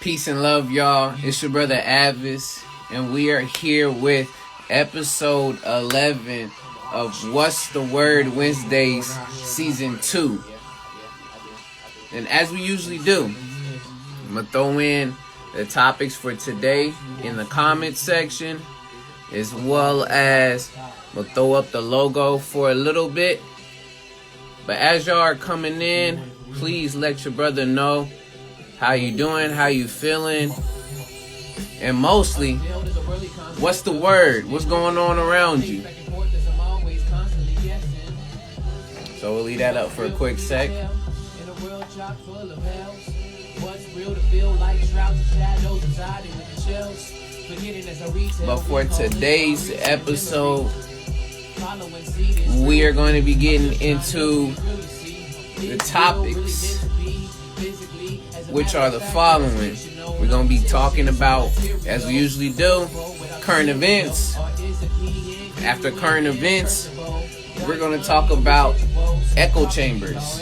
Peace and love, y'all. It's your brother A.D.V.I.S.S, and we are here with episode 11 of What's the Word Wednesdays Season 2. And as we usually do, I'm going to throw in the topics for today in the comment section, as well as I'm going to throw up the logo for a little bit. But as y'all are coming in, please let your brother know how you doing, how you feeling, and mostly, what's the word? What's going on around you? So we'll leave that up for a quick sec. But for today's episode, we are going to be getting into the topics, which are the following. We're going to be talking about, as we usually do, current events. After current events, we're going to talk about echo chambers.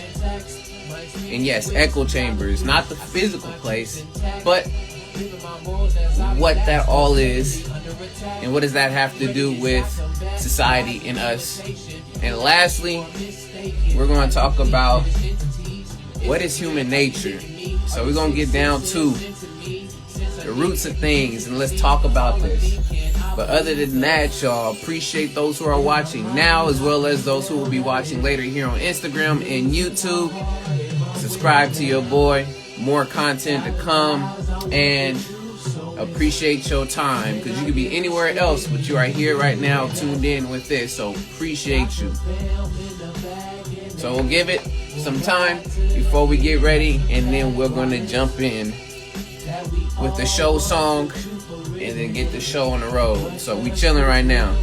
And yes, echo chambers, not the physical place, but what that all is, and what does that have to do with society and us. And lastly, we're going to talk about what is human nature. So we're going to get down to the roots of things, and let's talk about this. But other than that, y'all, appreciate those who are watching now, as well as those who will be watching later here on Instagram and YouTube. Subscribe to your boy. More content to come. And appreciate your time, because you could be anywhere else, but you are here right now tuned in with this. So appreciate you. So we'll give it some time before we get ready, and then we're going to jump in with the show song and then get the show on the road. So we chilling right now.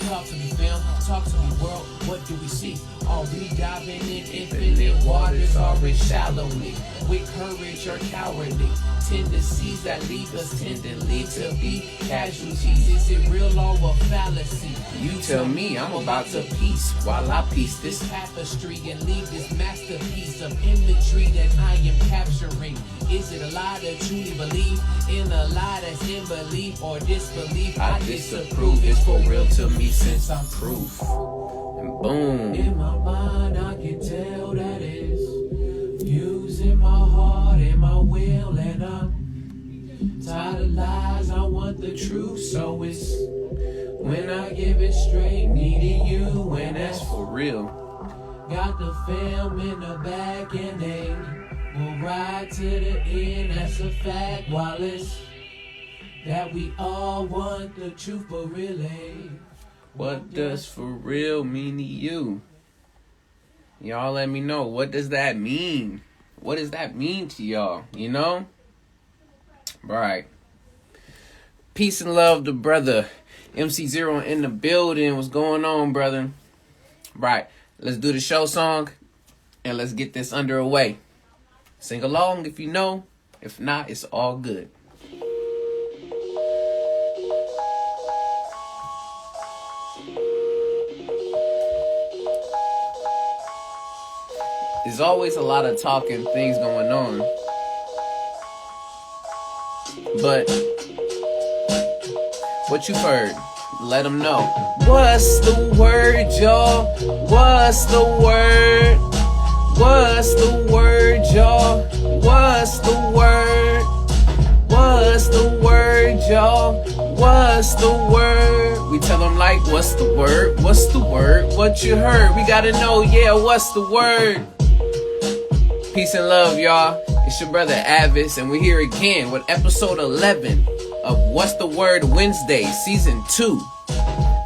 Talk to me, fam. Talk to me, world. What do we see? Are we diving in infinite waters, or in shallowly? With courage or cowardly? Tendencies that leave us tenderly to be casualties. Is it real or a fallacy? You tell me. I'm about to piece while I piece this tapestry and leave this masterpiece of imagery that I am capturing. Is it a lie to truly believe in a lie that's in belief or disbelief? I disapprove. It's for real to me since I'm proof. And boom. In my mind I can tell that it's using my heart and my will, and I'm tired of lies. I want the truth, so it's when I give it straight, needing you, and that's for real. Got the film in the back, and they will ride to the end. That's a fact. While it's that we all want the truth, but really, what does for real mean to you? Y'all let me know. What does that mean? What does that mean to y'all? You know? Right. Peace and love to brother MC0 in the building. What's going on, brother? Right. Let's do the show song, and let's get this underway. Sing along if you know. If not, it's all good. There's always a lot of talking things going on. But what you've heard, let them know. What's the word, y'all? What's the word? What's the word, y'all? What's the word? What's the word, y'all? What's the word? We tell them like, what's the word? What's the word? What you heard? We gotta know, yeah, what's the word? Peace and love, y'all. It's your brother A.D.V.I.S.S, and we're here again with episode 11 of What's the Word Wednesday, Season 2.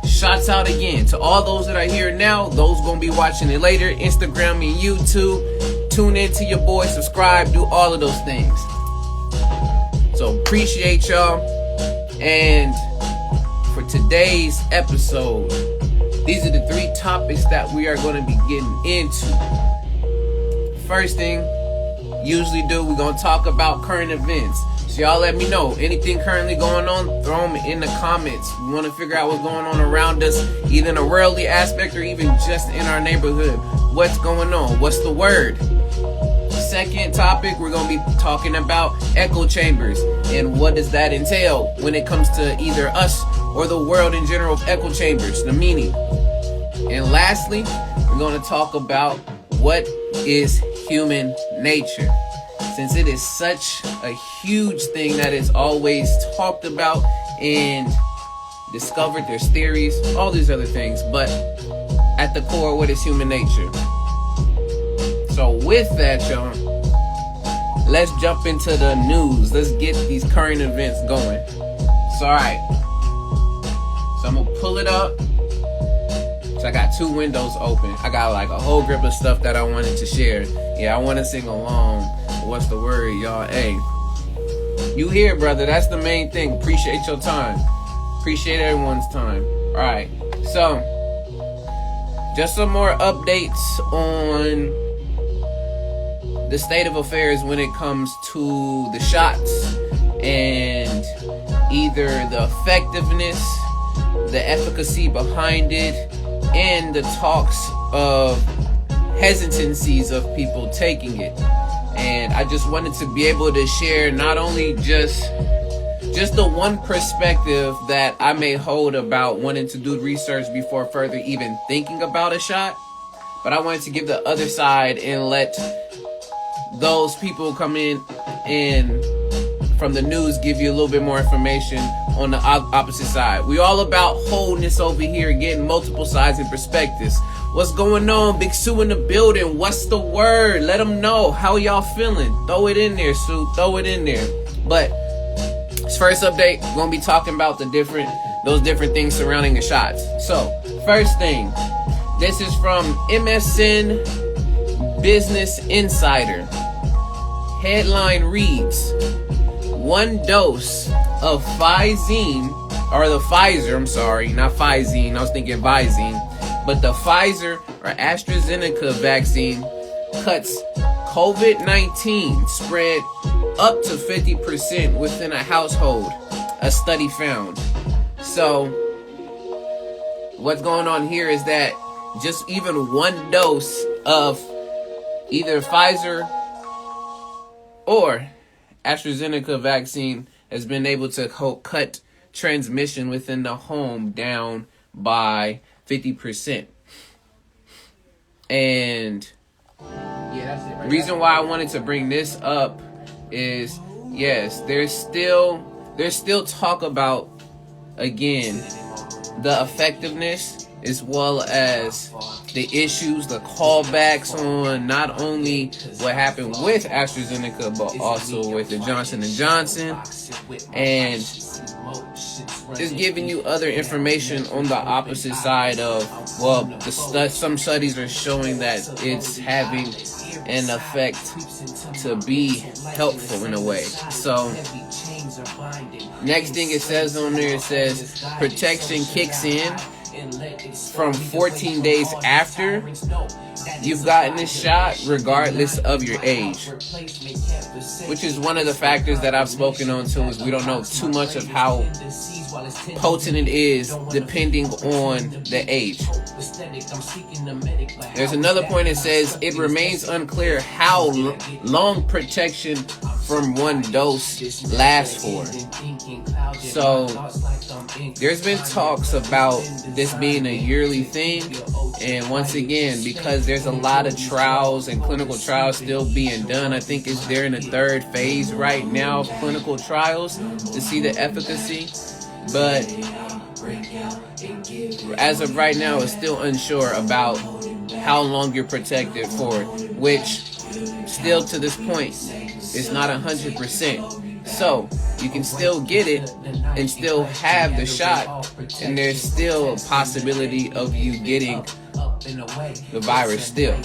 Shouts out again to all those that are here now, those going to be watching it later, Instagram and YouTube. Tune in to your boy, subscribe, do all of those things. So appreciate y'all. And for today's episode, these are the 3 topics that we are going to be getting into. First thing, usually do, we're going to talk about current events. So y'all let me know. Anything currently going on, throw them in the comments. We want to figure out what's going on around us, either in a worldly aspect or even just in our neighborhood. What's going on? What's the word? second topic, we're going to be talking about echo chambers and what does that entail when it comes to either us or the world in general of echo chambers, the meaning. And lastly, we're going to talk about what is human nature, since it is such a huge thing that is always talked about and discovered. There's theories, all these other things, but at the core, what is human nature? So with that, y'all, let's jump into the news. Let's get these current events going. So, alright. So I'm gonna pull it up. So I got two windows open. I got like a whole grip of stuff that I wanted to share. Yeah, I want to sing along. What's the word, y'all? Hey, you here, brother. That's the main thing. Appreciate your time. Appreciate everyone's time. Alright. So, just some more updates on the state of affairs when it comes to the shots and either the effectiveness, the efficacy behind it, and the talks of hesitancies of people taking it. And I just wanted to be able to share not only just the one perspective that I may hold about wanting to do research before further even thinking about a shot, but I wanted to give the other side and let those people come in and from the news give you a little bit more information on the opposite side. We all about wholeness over here, getting multiple sides and perspectives. What's going on? Big Sue in the building. What's the word? Let them know. How y'all feeling? Throw it in there, Sue. Throw it in there. But this first update, we're going to be talking about those different things surrounding the shots. So, first thing, this is from MSN Business Insider. Headline reads, 1 dose of Pfizer, or the Pfizer, I'm sorry, not Pfizer, I was thinking Visine, but the Pfizer or AstraZeneca vaccine cuts COVID-19 spread up to 50% within a household, a study found. So, what's going on here is that just even 1 dose of either Pfizer or AstraZeneca vaccine has been able to cut transmission within the home down by 50%. And the reason why I wanted to bring this up is, yes, there's still talk about, again, the effectiveness as well as the issues, the callbacks on not only what happened with AstraZeneca, but also with the Johnson & Johnson, and just giving you other information on the opposite side of, well, some studies are showing that it's having an effect to be helpful in a way. So, next thing it says on there, it says protection kicks in from 14 days after you've gotten this shot, regardless of your age, which is one of the factors that I've spoken on too, is we don't know too much of how potent it is depending on the age. There's another point that says it remains unclear how long protection from 1 dose lasts for. So there's been talks about this being a yearly thing, and once again, because there's a lot of trials and clinical trials still being done, I think they're in the 3rd phase right now of clinical trials to see the efficacy, but as of right now, it's still unsure about how long you're protected for, which still to this point is not 100%. So you can still get it and still have the shot, and there's still a possibility of you getting the virus still.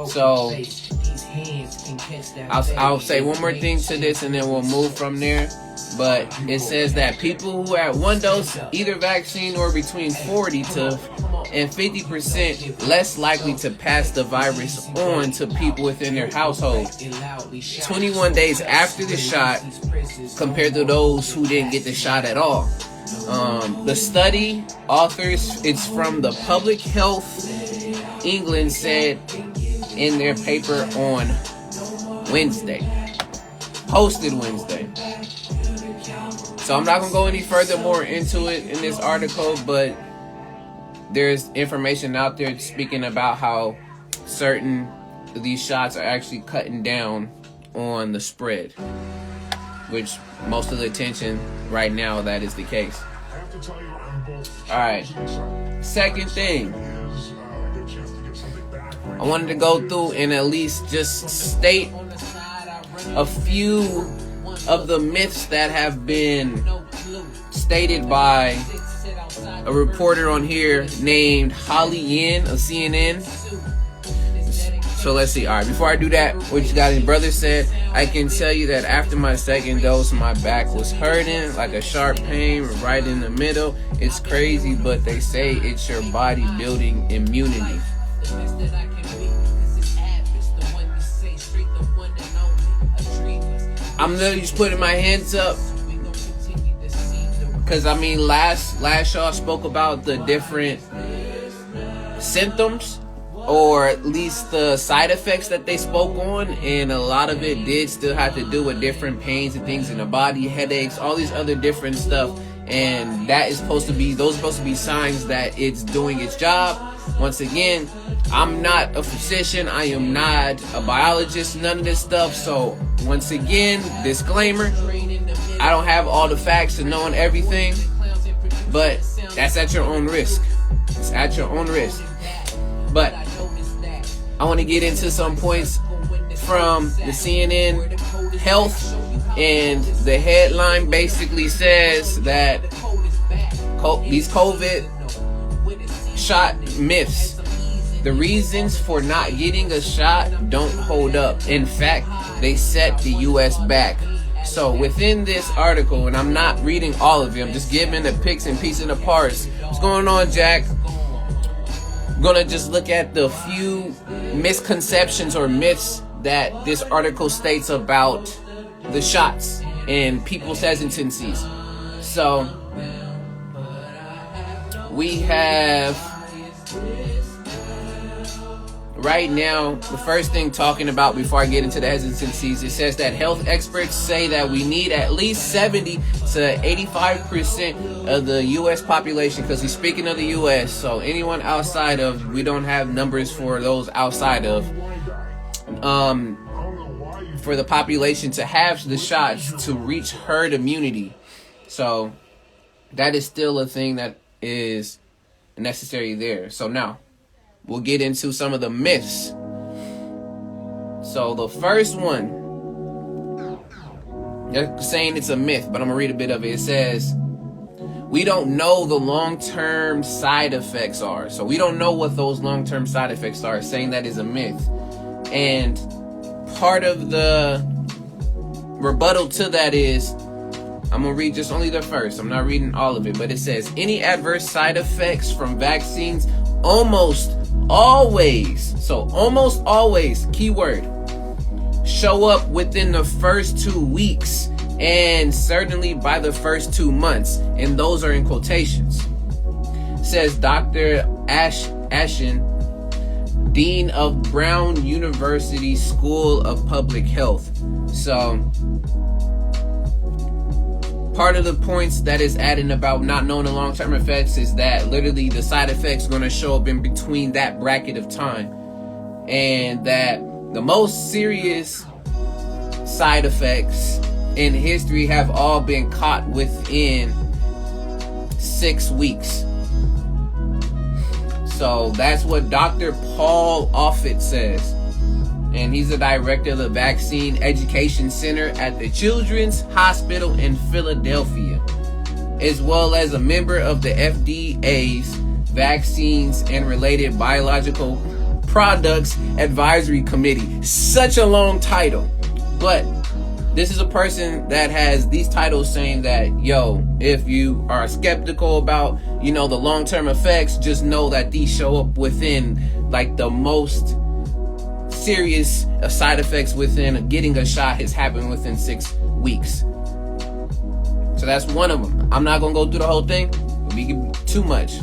So I'll say one more thing to this and then we'll move from there. But it says that people who had 1 dose, either vaccine or between 40 to and 50% less likely to pass the virus on to people within their household 21 days after the shot compared to those who didn't get the shot at all. The study authors, it's from the Public Health England, said in their paper on Wednesday. Posted Wednesday. So I'm not going to go any further more into it in this article, but there's information out there speaking about how certain of these shots are actually cutting down on the spread, which most of the attention right now, that is the case. Alright, second thing, I wanted to go through and at least just state a few of the myths that have been stated by a reporter on here named Holly Yin of CNN. So let's see. Alright, before I do that, what you got his brother said, I can tell you that after my second dose, my back was hurting like a sharp pain right in the middle. It's crazy, but they say it's your body building immunity. I'm literally just putting my hands up because I mean last y'all spoke about the different symptoms, or at least the side effects that they spoke on, and a lot of it did still have to do with different pains and things in the body, headaches, all these other different stuff, and that is supposed to be, those are supposed to be signs that it's doing its job. Once again, I'm not a physician, I am not a biologist, none of this stuff, so once again, disclaimer, I don't have all the facts to knowing everything, but that's at your own risk. It's at your own risk. But I want to get into some points from the CNN Health, and the headline basically says that these COVID shot myths, the reasons for not getting a shot don't hold up. In fact, they set the U.S. back. So within this article, and I'm not reading all of it, I'm just giving the picks and pieces and the parts. What's going on, Jack? I'm gonna just look at the few misconceptions or myths that this article states about the shots and people's hesitancies. So we have right now, the first thing talking about before I get into the hesitancies, it says that health experts say that we need at least 70 to 85% of the U.S. population, because he's speaking of the U.S., so anyone outside of, we don't have numbers for those outside of, for the population to have the shots to reach herd immunity. So that is still a thing that is necessary there. So now we'll get into some of the myths. So the first one, they're saying it's a myth, but I'm gonna read a bit of it. It says, we don't know the long-term side effects are. So we don't know what those long-term side effects are, saying that is a myth. And part of the rebuttal to that is, I'm gonna read just only the first, I'm not reading all of it, but it says, any adverse side effects from vaccines almost always, so almost always, keyword, show up within the first 2 weeks, and certainly by the first 2 months, and those are in quotations. Says Dr. Ashen, Dean of Brown University School of Public Health. So part of the points that is adding about not knowing the long-term effects is that literally the side effects are going to show up in between that bracket of time, and that the most serious side effects in history have all been caught within 6 weeks. So that's what Dr. Paul Offit says, and he's the director of the Vaccine Education Center at the Children's Hospital in Philadelphia, as well as a member of the FDA's Vaccines and Related Biological Products Advisory Committee. Such a long title, but this is a person that has these titles saying that, yo, if you are skeptical about, the long-term effects, just know that these show up within like the most serious side effects within getting a shot has happened within 6 weeks. So that's one of them. I'm not gonna go through the whole thing, it'll be too much.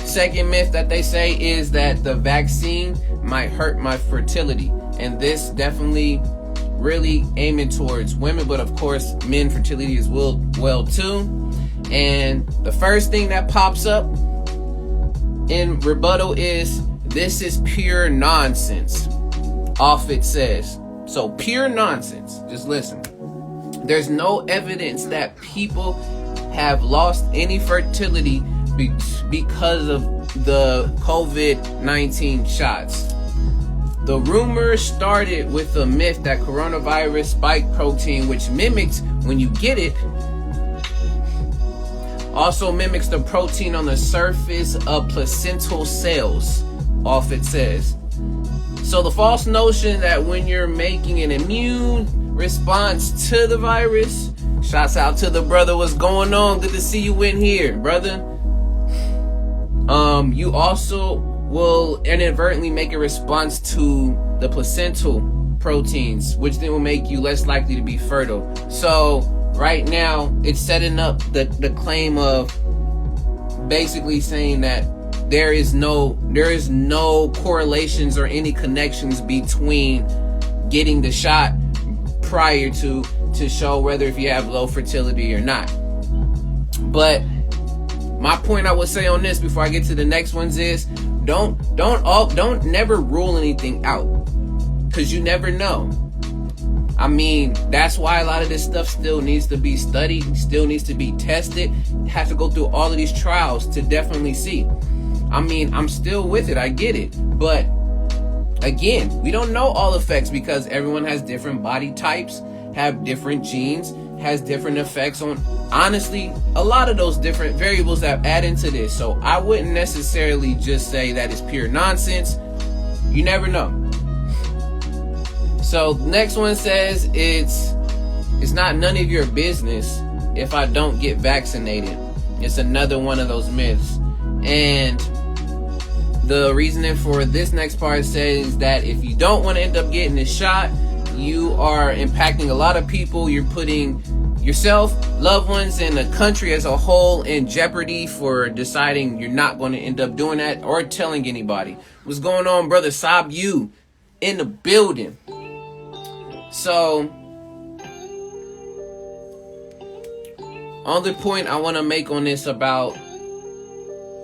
Second myth that they say is that the vaccine might hurt my fertility. And this definitely really aiming towards women, but of course men fertility is well too. And the first thing that pops up in rebuttal is, this is pure nonsense. A.D.V.I.S.S says. So pure nonsense. Just listen. There's no evidence that people have lost any fertility because of the COVID-19 shots. The rumor started with the myth that coronavirus spike protein, which mimics when you get it, also mimics the protein on the surface of placental cells, A.D.V.I.S.S says. So the false notion that when you're making an immune response to the virus, shouts out to the brother, what's going on? Good to see you in here, brother. You also will inadvertently make a response to the placental proteins, which then will make you less likely to be fertile. So right now it's setting up the claim of basically saying that there is no correlations or any connections between getting the shot prior to show whether if you have low fertility or not. But my point I would say on this before I get to the next ones is don't never rule anything out, because you never know. I mean, that's why a lot of this stuff still needs to be studied, still needs to be tested. You have to go through all of these trials to definitely see. I mean, I'm still with it, I get it, but again, we don't know all effects because everyone has different body types, have different genes, has different effects on, honestly, a lot of those different variables that add into this. So I wouldn't necessarily just say that it's pure nonsense. You never know. So next one says it's not none of your business if I don't get vaccinated. It's another one of those myths. And the reasoning for this next part says that if you don't want to end up getting this shot, you are impacting a lot of people. You're putting yourself, loved ones, and the country as a whole in jeopardy for deciding you're not going to end up doing that or telling anybody. What's going on, brother Saab? You in the building. So, only point I want to make on this about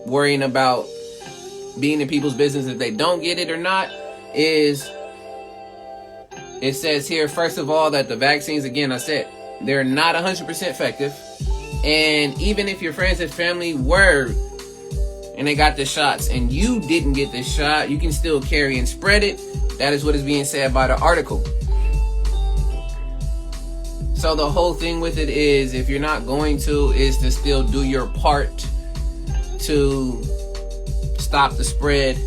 worrying about being in people's business if they don't get it or not is, it says here, first of all, that the vaccines, again, I said, they're not 100% effective. And even if your friends and family were and they got the shots and you didn't get the shot, you can still carry and spread it. That is what is being said by the article. So the whole thing with it is, if you're not going to, is to still do your part to stop the spread.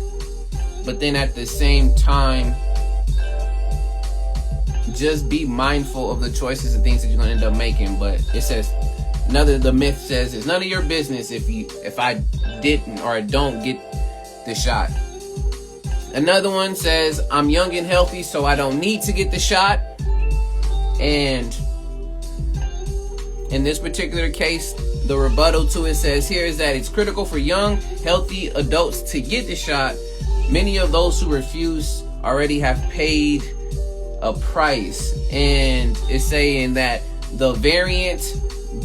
But then at the same time, just be mindful of the choices and things that you're going to end up making. But it says, the myth says it's none of your business if I didn't or I don't get the shot. Another one says, I'm young and healthy, so I don't need to get the shot. And in this particular case, the rebuttal to it says here is that it's critical for young, healthy adults to get the shot. Many of those who refuse already have paid a price. And it's saying that the variant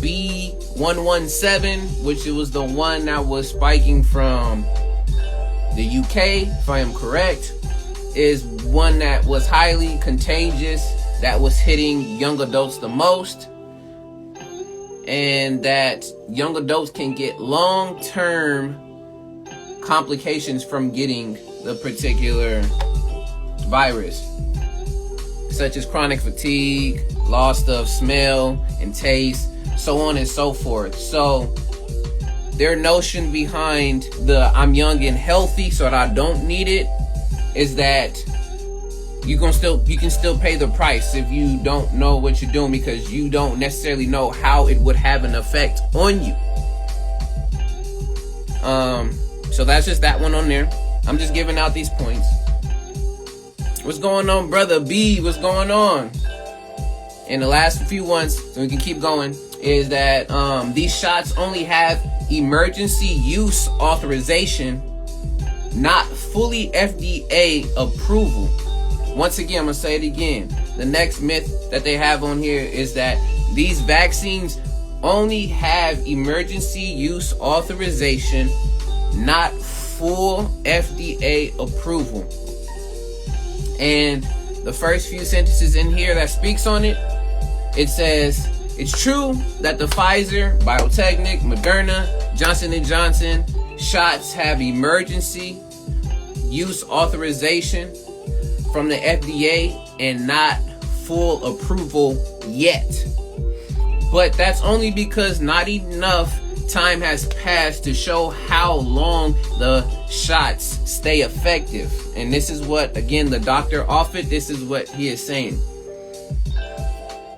B.1.1.7, which it was the one that was spiking from the UK, if I am correct, is one that was highly contagious, that was hitting young adults the most, and that young adults can get long-term complications from getting the particular virus, such as chronic fatigue, loss of smell and taste, so on and so forth. So their notion behind the I'm young and healthy so that I don't need it is that you can still pay the price if you don't know what you're doing, because you don't necessarily know how it would have an effect on you. So that's just that one on there. I'm just giving out these points. What's going on, brother B? What's going on? And the last few ones, so we can keep going, is that these shots only have emergency use authorization, not fully FDA approval. Once again, I'm going to say it again. The next myth that they have on here is that these vaccines only have emergency use authorization, not full FDA approval. And the first few sentences in here that speaks on it, it says, it's true that the Pfizer, Biotechnic, Moderna, Johnson & Johnson shots have emergency use authorization from the FDA and not full approval yet. But that's only because not enough time has passed to show how long the shots stay effective. And this is what, again, the doctor offered, this is what he is saying.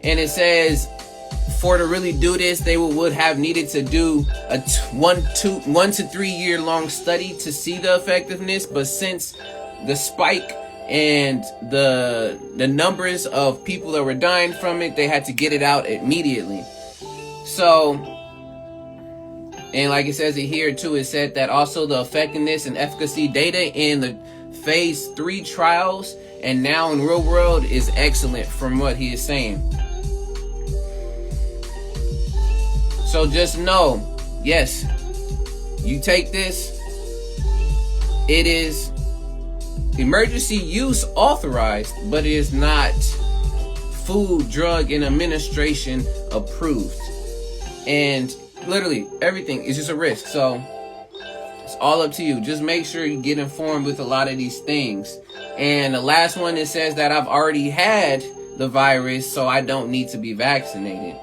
And it says, for to really do this, they would have needed to do a 1 to 3 year long study to see the effectiveness. But since the spike and the numbers of people that were dying from it, they had to get it out immediately. So, and like it says it here too, it said that also the effectiveness and efficacy data in the phase 3 trials and now in real world is excellent from what he is saying. So just know, yes, you take this, it is emergency use authorized, but it is not Food, Drug, and Administration approved. And literally everything is just a risk. So it's all up to you. Just make sure you get informed with a lot of these things. And the last one, it says that I've already had the virus, so I don't need to be vaccinated.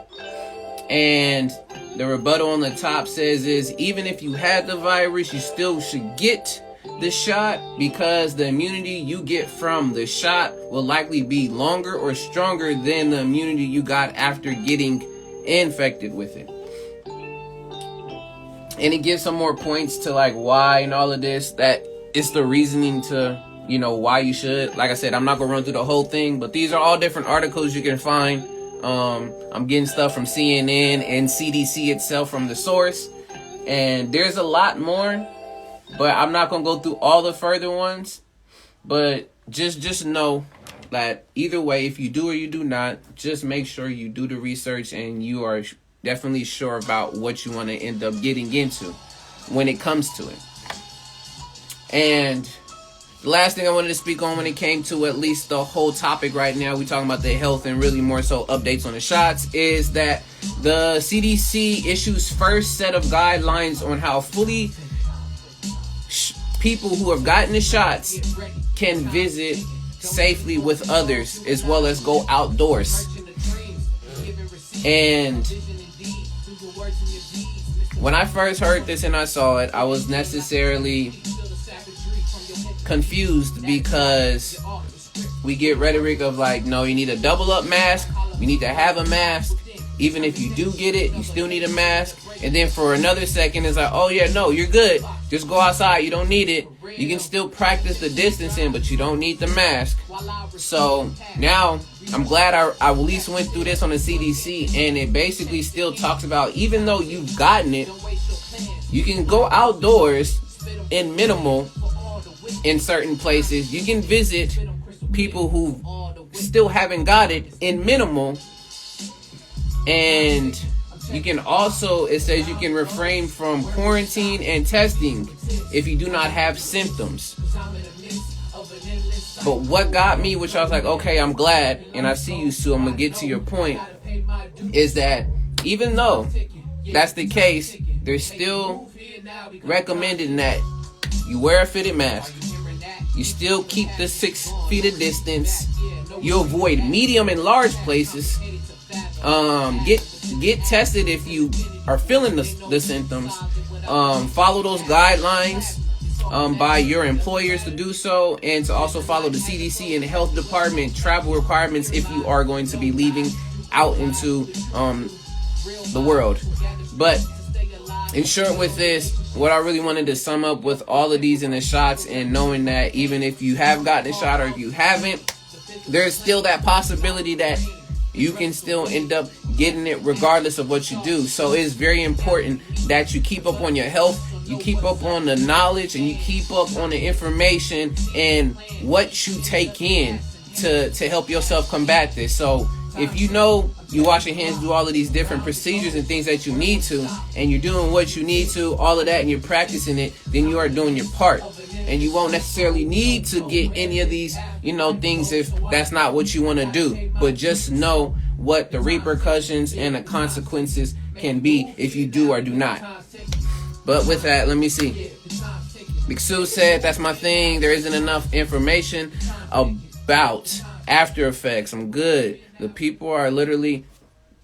And the rebuttal on the top says is, even if you had the virus, you still should get the shot because the immunity you get from the shot will likely be longer or stronger than the immunity you got after getting infected with it. And it gives some more points to like why and all of this, that it's the reasoning to, you know, why you should. Like I said, I'm not gonna run through the whole thing, but these are all different articles you can find. I'm getting stuff from CNN and CDC itself from the source, and there's a lot more, but I'm not gonna go through all the further ones. But just know that either way, if you do or you do not, just make sure you do the research and you are definitely sure about what you want to end up getting into when it comes to it. And the last thing I wanted to speak on when it came to at least the whole topic right now, we're talking about the health and really more so updates on the shots, is that the CDC issues first set of guidelines on how fully people who have gotten the shots can visit safely with others as well as go outdoors. And when I first heard this and I saw it, I was necessarily confused because we get rhetoric of like, no, you need a double up mask, you need to have a mask, even if you do get it, you still need a mask. And then for another second, it's like, oh yeah, no, you're good, just go outside, you don't need it, you can still practice the distancing, but you don't need the mask. So now I'm glad I at least went through this on the CDC, and it basically still talks about, even though you've gotten it, you can go outdoors in minimal in certain places. You can visit people who still haven't got it in minimal. And you can also, it says you can refrain from quarantine and testing if you do not have symptoms. But what got me, which I was like, okay, I'm glad, and I see you, Sue, I'm going to get to your point, is that even though that's the case, they're still recommending that you wear a fitted mask, you still keep the 6 feet of distance, you avoid medium and large places, get tested if you are feeling the symptoms, follow those guidelines by your employers to do so, and to also follow the CDC and the health department travel requirements if you are going to be leaving out into the world. But in short with this, what I really wanted to sum up with all of these in the shots, and knowing that even if you have gotten a shot or if you haven't, there's still that possibility that you can still end up getting it regardless of what you do. So it's very important that you keep up on your health, you keep up on the knowledge, and you keep up on the information and what you take in to help yourself combat this. So if you know you wash your hands, do all of these different procedures and things that you need to, and you're doing what you need to, all of that, and you're practicing it, then you are doing your part. And you won't necessarily need to get any of these, things if that's not what you want to do. But just know what the repercussions and the consequences can be if you do or do not. But with that, let me see. Big Sue said, that's my thing. There isn't enough information about After Effects. I'm good. The people are literally,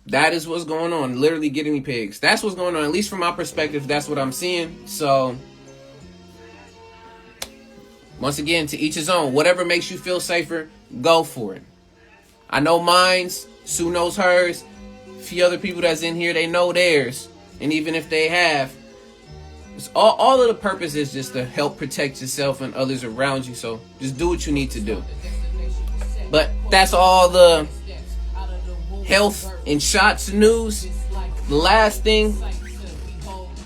that is what's going on. Literally getting me pigs. That's what's going on. At least from my perspective, that's what I'm seeing. So, once again, to each his own. Whatever makes you feel safer, go for it. I know mine's. Sue knows hers. A few other people that's in here, they know theirs. And even if they have, it's all of the purpose is just to help protect yourself and others around you. So just do what you need to do. But that's all the health and shots news. The last thing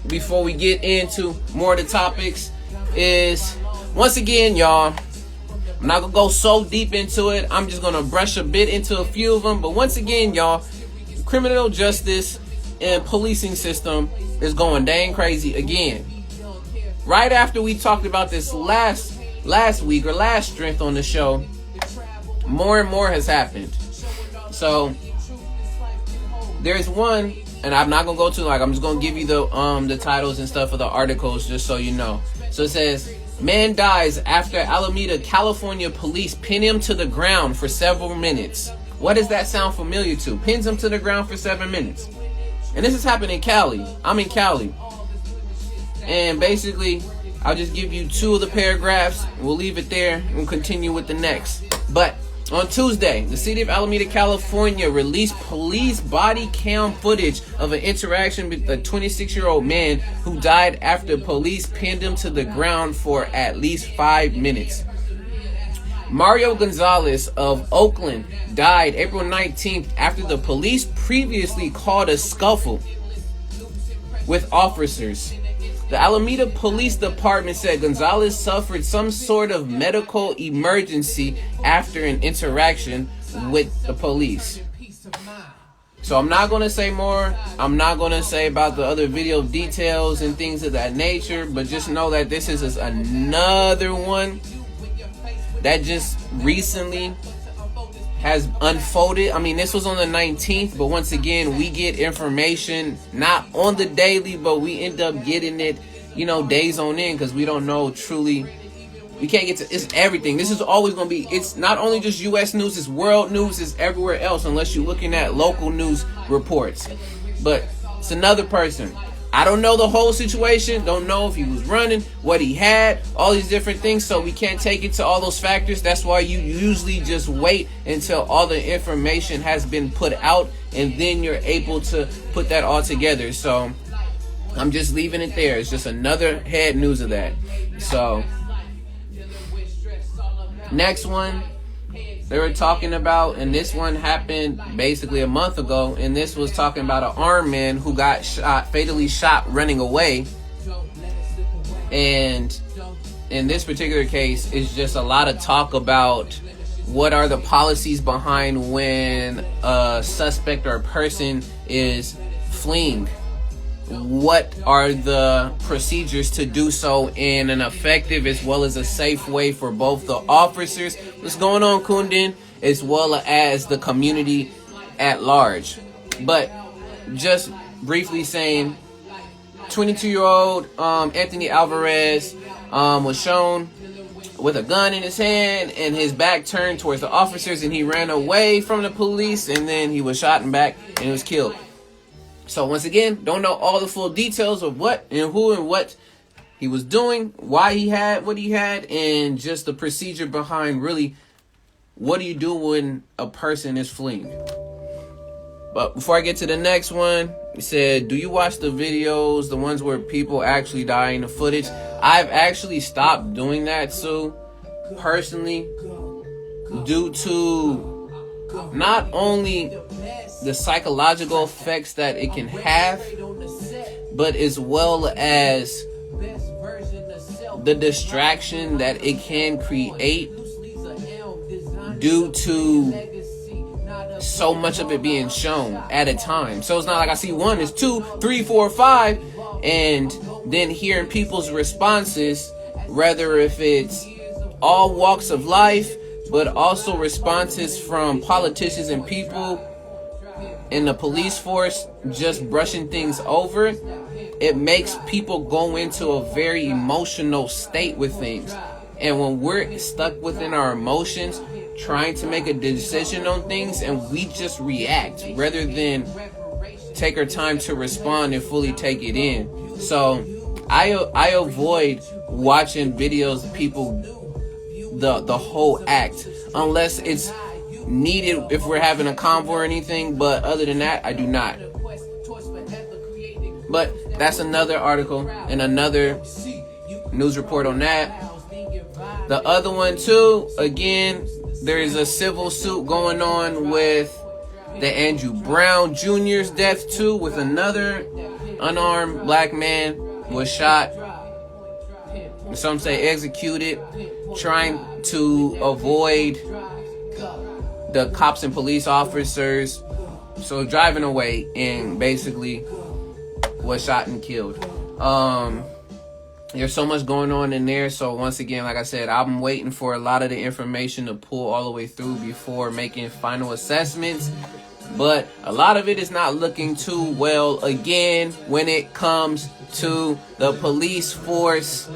before we get into more of the topics is, once again, y'all, I'm not going to go so deep into it. I'm just going to brush a bit into a few of them. But once again, y'all, criminal justice and policing system is going dang crazy again. Right after we talked about this last week or last strength on the show, more and more has happened. So there's one, and I'm not going to go too long. I'm just going to give you the titles and stuff of the articles just so you know. So it says, man dies after Alameda, California police pin him to the ground for several minutes. What does that sound familiar to? Pins him to the ground for 7 minutes. And this has happened in Cali. I'm in Cali. And basically, I'll just give you two of the paragraphs. We'll leave it there and we'll continue with the next. But on Tuesday, the city of Alameda, California released police body cam footage of an interaction with a 26-year-old man who died after police pinned him to the ground for at least 5 minutes. Mario Gonzalez of Oakland died April 19th after the police previously called a scuffle with officers. The Alameda Police Department said Gonzalez suffered some sort of medical emergency after an interaction with the police. So I'm not going to say more. I'm not going to say about the other video details and things of that nature, but just know that this is another one that just recently has unfolded. I mean, this was on the 19th, but once again, we get information not on the daily, but we end up getting it, days on end, because we don't know truly. We can't get to, it's everything. This is always going to be, it's not only just U.S. news, it's world news, it's everywhere else, unless you're looking at local news reports. But it's another person. I don't know the whole situation. Don't know if he was running, what he had, all these different things. So we can't take it to all those factors. That's why you usually just wait until all the information has been put out, and then you're able to put that all together. So I'm just leaving it there. It's just another head news of that. So next one they were talking about, and this one happened basically a month ago, and this was talking about an armed man who got fatally shot running away. And in this particular case, it's just a lot of talk about what are the policies behind when a suspect or a person is fleeing. What are the procedures to do so in an effective as well as a safe way for both the officers, what's going on, Kundin, as well as the community at large. But just briefly saying, 22-year-old Anthony Alvarez was shown with a gun in his hand and his back turned towards the officers, and he ran away from the police, and then he was shot in the back and he was killed. So once again, don't know all the full details of what and who and what he was doing, why he had what he had, and just the procedure behind really what do you do when a person is fleeing. But before I get to the next one, he said, do you watch the videos, the ones where people actually die in the footage? I've actually stopped doing that, so personally, due to not only the psychological effects that it can have, but as well as the distraction that it can create due to so much of it being shown at a time. So it's not like I see 1, it's 2, 3, 4, 5, and then hearing people's responses, whether if it's all walks of life, but also responses from politicians and people in the police force just brushing things over. It makes people go into a very emotional state with things. And when we're stuck within our emotions, trying to make a decision on things, and we just react rather than take our time to respond and fully take it in. So I avoid watching videos of people the whole act unless it's needed if we're having a convo or anything, but other than that, I do not. But that's another article and another news report on that. The other one too, again, there is a civil suit going on with the Andrew Brown Jr.'s death too, with another unarmed black man was shot, some say executed, trying to avoid the cops and police officers, so driving away, and basically was shot and killed. There's so much going on in there. So once again, like I said, I'm waiting for a lot of the information to pull all the way through before making final assessments. But a lot of it is not looking too well. Again, when it comes to the police force,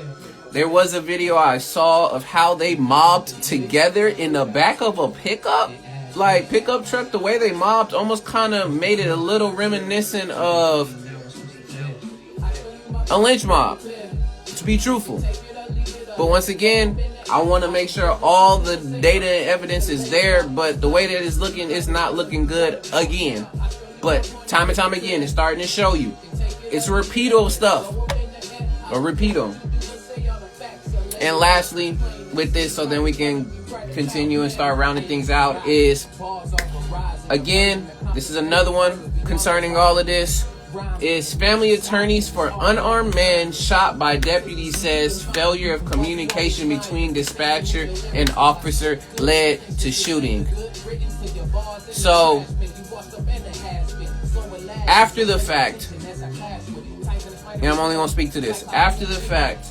there was a video I saw of how they mobbed together in the back of a pickup truck. The way they mobbed almost kind of made it a little reminiscent of a lynch mob, to be truthful. But once again, I want to make sure all the data and evidence is there, but the way that it's looking is not looking good again. But time and time again, it's starting to show you. It's a repeat of stuff. A repeat of. And lastly, with this, so then we can continue and start rounding things out, is, again, this is another one concerning all of this, is family attorneys for unarmed man shot by deputy says failure of communication between dispatcher and officer led to shooting. So, after the fact, and I'm only going to speak to this, after the fact,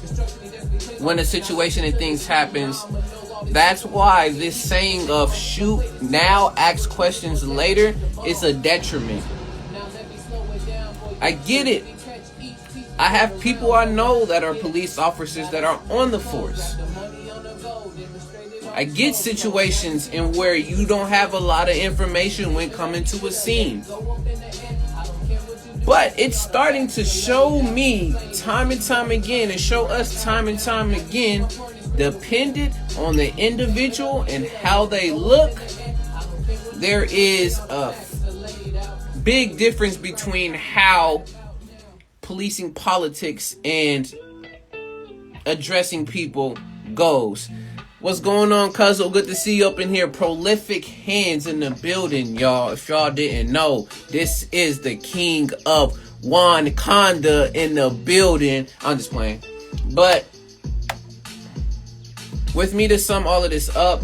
when a situation and things happens, that's why this saying of shoot now, ask questions later is a detriment. I get it. I have people I know that are police officers that are on the force. I get situations in where you don't have a lot of information when coming to a scene. But it's starting to show me time and time again, and show us time and time again, dependent on the individual and how they look, there is a big difference between how policing politics and addressing people goes. What's going on, Cuzzo? Good to see you up in here. Prolific Hands in the building, y'all. If y'all didn't know, this is the king of Wakanda in the building. I'm just playing. But with me to sum all of this up,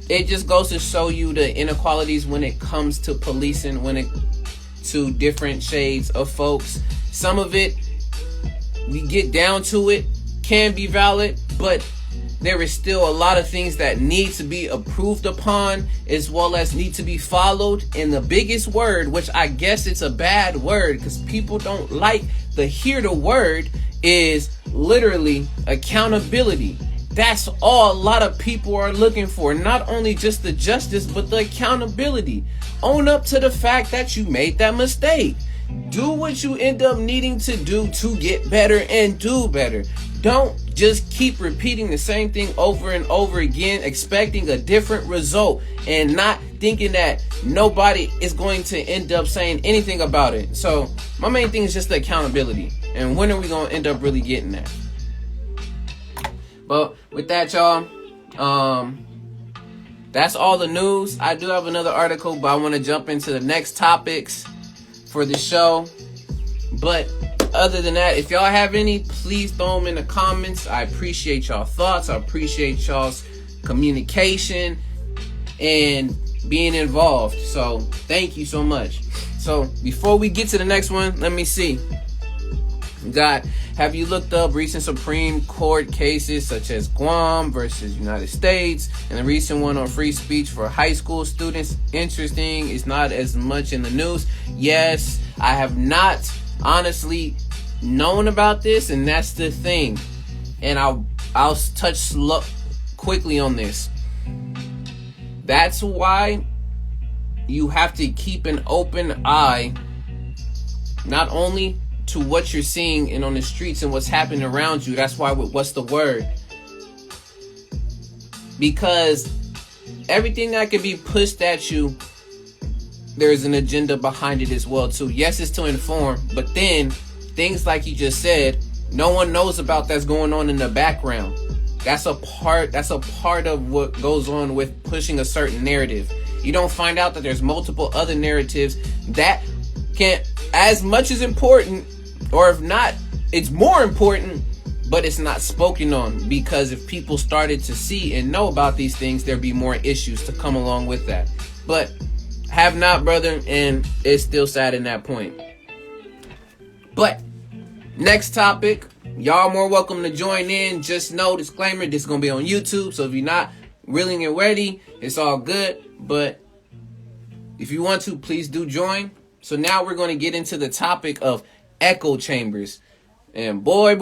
it just goes to show you the inequalities when it comes to policing, when it to different shades of folks. Some of it, we get down to it, can be valid, but there is still a lot of things that need to be approved upon, as well as need to be followed. And the biggest word, which I guess it's a bad word because people don't like to hear the word, is literally accountability. That's all a lot of people are looking for. Not only just the justice, but the accountability. Own up to the fact that you made that mistake. Do what you end up needing to do to get better and do better. Don't just keep repeating the same thing over and over again, expecting a different result and not thinking that nobody is going to end up saying anything about it. So my main thing is just the accountability. And when are we going to end up really getting that? But with that, y'all, that's all the news. I do have another article, but I want to jump into the next topics for the show. But other than that, if y'all have any, please throw them in the comments. I appreciate y'all thoughts. I appreciate y'all's communication and being involved. So thank you so much. So before we get to the next one, let me see. Have you looked up recent Supreme Court cases such as Guam versus United States and the recent one on free speech for high school students? Interesting. It's not as much in the news. Yes, I have not honestly known about this, and that's the thing. And I'll touch quickly on this. That's why you have to keep an open eye, not only to what you're seeing and on the streets and what's happening around you. That's why what's the word? Because everything that can be pushed at you, there's an agenda behind it as well too. Yes, it's to inform, but then things like you just said, no one knows about that's going on in the background. That's a part of what goes on with pushing a certain narrative. You don't find out that there's multiple other narratives that can, as much as important, or if not, it's more important, but it's not spoken on, because if people started to see and know about these things, there'd be more issues to come along with that. But have not, brother, and it's still sad in that point. But next topic, y'all more welcome to join in. Just know, disclaimer, this is gonna be on YouTube, so if you're not willing and ready, it's all good. But if you want to, please do join. So now we're going to get into the topic of echo chambers. And boy,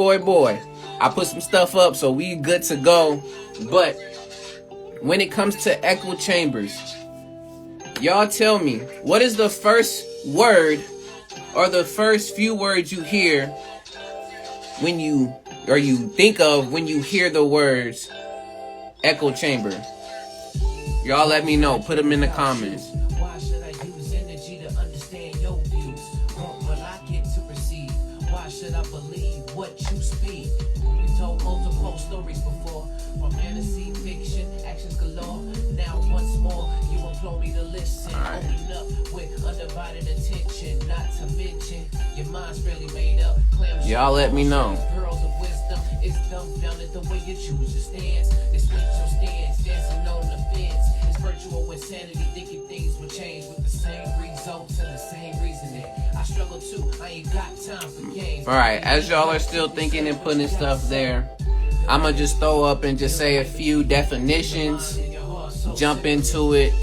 I put some stuff up, so we good to go. But when it comes to echo chambers, y'all tell me, what is the first word or the first few words you hear when you think of when you hear the words echo chamber? Y'all let me know. Put them in the comments. Why should I use energy to understand your views? What will I get to receive? Why should I believe what you speak? You told multiple stories before, from fantasy, fiction, actions galore. Now once more, you implore me to listen. Open up with undivided attention. Not to mention, your mind's really made up. Y'all let me know. Pearls of wisdom, it's dumbfounded the way you choose your stance. Display your stance, dancing on the fence. It's virtual insanity, thinking things will change with the same results and the same reasoning. I struggle too, I ain't got time for games. Alright, as y'all are still thinking and putting stuff there, I'm gonna just throw up and just say a few definitions, jump into it,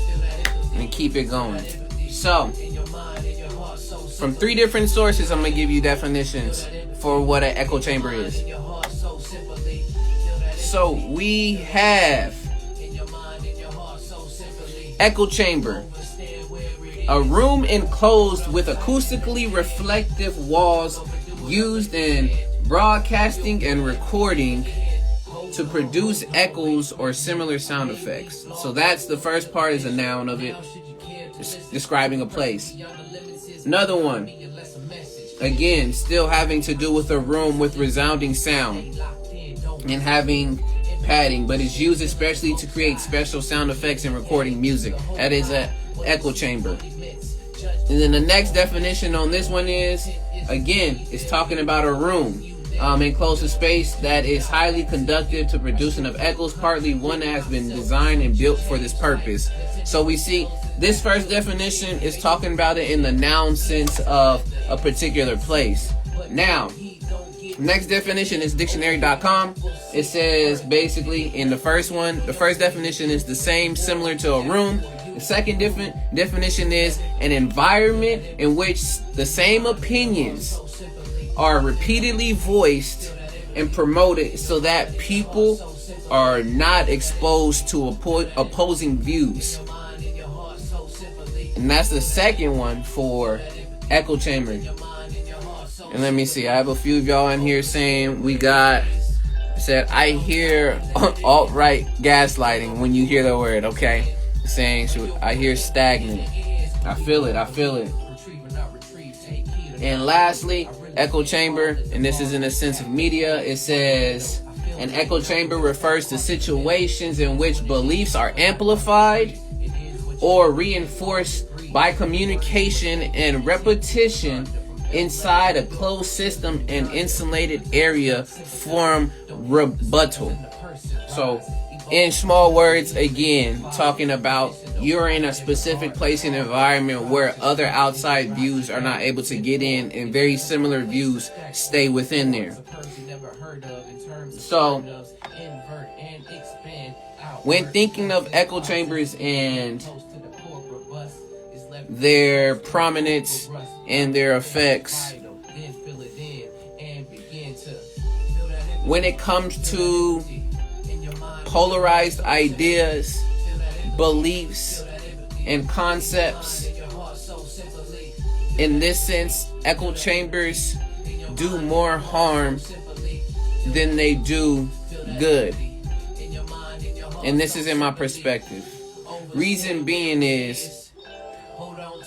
and keep it going. So, from 3 different sources, I'm gonna give you definitions for what an echo chamber is. So we have echo chamber, a room enclosed with acoustically reflective walls used in broadcasting and recording to produce echoes or similar sound effects. So that's the first part, is a noun of it, describing a place. Another one, again, still having to do with a room with resounding sound and having padding, but is used especially to create special sound effects and recording music. That is an echo chamber. And then the next definition on this one is, again, it's talking about a room enclosed space that is highly conductive to producing of echoes, partly one that has been designed and built for this purpose. So we see this first definition is talking about it in the noun sense of a particular place. Now, next definition is dictionary.com. It says basically in the first one, the first definition is the same, similar to a room. The second definition is an environment in which the same opinions are repeatedly voiced and promoted so that people are not exposed to opposing views. And that's the second one for echo chamber. And let me see, I have a few of y'all in here saying said I hear alt-right gaslighting when you hear the word, okay? Saying I hear stagnant. I feel it. And lastly, echo chamber, and this is in a sense of media, it says An echo chamber refers to situations in which beliefs are amplified or reinforced by communication and repetition inside a closed system and insulated area from rebuttal. So, in small words, again, talking about you're in a specific place and environment where other outside views are not able to get in, and very similar views stay within there. So, when thinking of echo chambers and their prominence and their effects, when it comes to polarized ideas, beliefs, and concepts, in this sense, echo chambers do more harm than they do good. And this is in my perspective. Reason being is,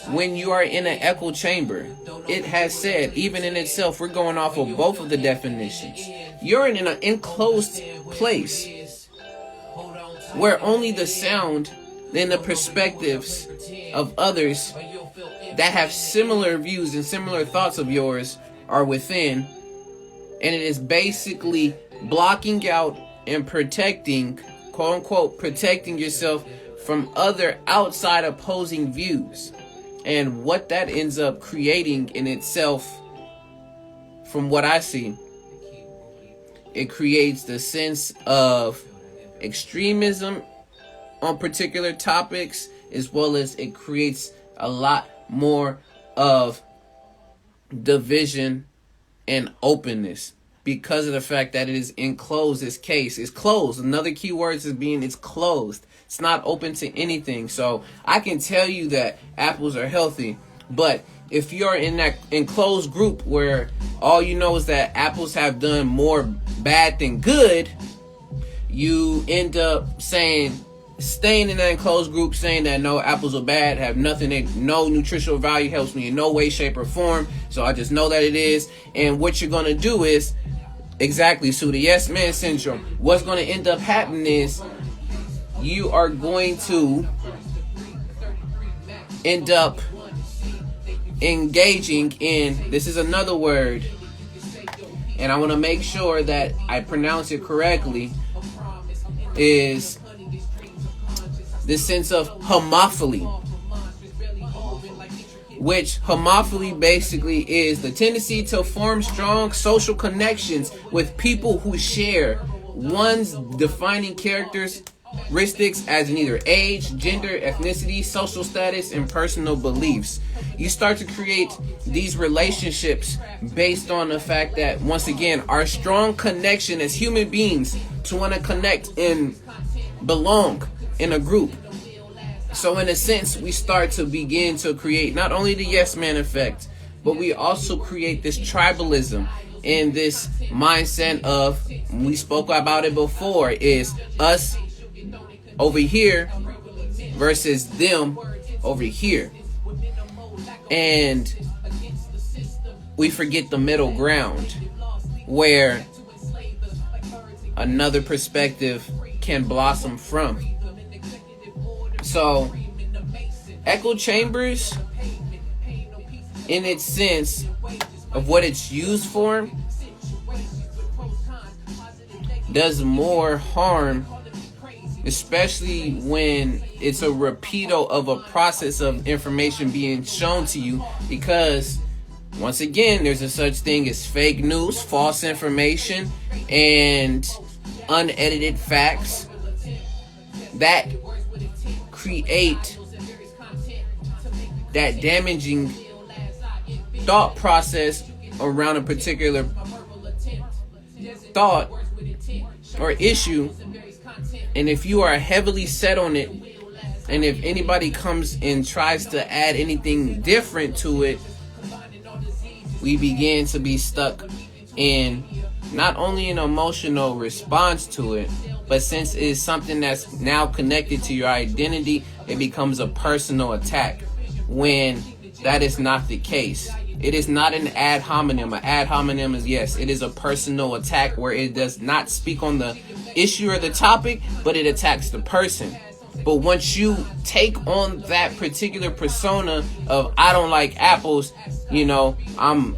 when you are in an echo chamber, it has said, even in itself, we're going off of both of the definitions. You're in an enclosed place where only the sound and the perspectives of others that have similar views and similar thoughts of yours are within. And it is basically blocking out and protecting, quote unquote, protecting yourself from other outside opposing views. And what that ends up creating in itself, from what I see, it creates the sense of extremism on particular topics, as well as it creates a lot more of division and openness because of the fact that it is enclosed. This case is closed. Another key word is being it's closed. It's not open to anything. So I can tell you that apples are healthy, but if you're in that enclosed group where all you know is that apples have done more bad than good, you end up staying in that enclosed group, saying that no, apples are bad, have nothing, no nutritional value, helps me in no way, shape, or form. So I just know that it is. And what you're going to do is, exactly, so the yes man syndrome, what's going to end up happening is you are going to end up engaging in, this is another word, and I want to make sure that I pronounce it correctly, is the sense of homophily, which homophily basically is the tendency to form strong social connections with people who share one's defining characteristics as in either age, gender, ethnicity, social status, and personal beliefs. You start to create these relationships based on the fact that, once again, our strong connection as human beings to want to connect and belong in a group. So in a sense, we start to begin to create not only the yes man effect, but we also create this tribalism and this mindset of, we spoke about it before, is us over here versus them over here. And we forget the middle ground where another perspective can blossom from. So, echo chambers, in its sense of what it's used for, does more harm, especially when it's a repeatal of a process of information being shown to you, because once again, there's a such thing as fake news, false information, and unedited facts that create that damaging thought process around a particular thought or issue. And if you are heavily set on it, and if anybody comes and tries to add anything different to it, we begin to be stuck in not only an emotional response to it, but since it's something that's now connected to your identity, it becomes a personal attack, when that is not the case. It is not an ad hominem. An ad hominem is, yes, it is a personal attack where it does not speak on the issue or the topic, but it attacks the person. But once you take on that particular persona of, I don't like apples, I'm,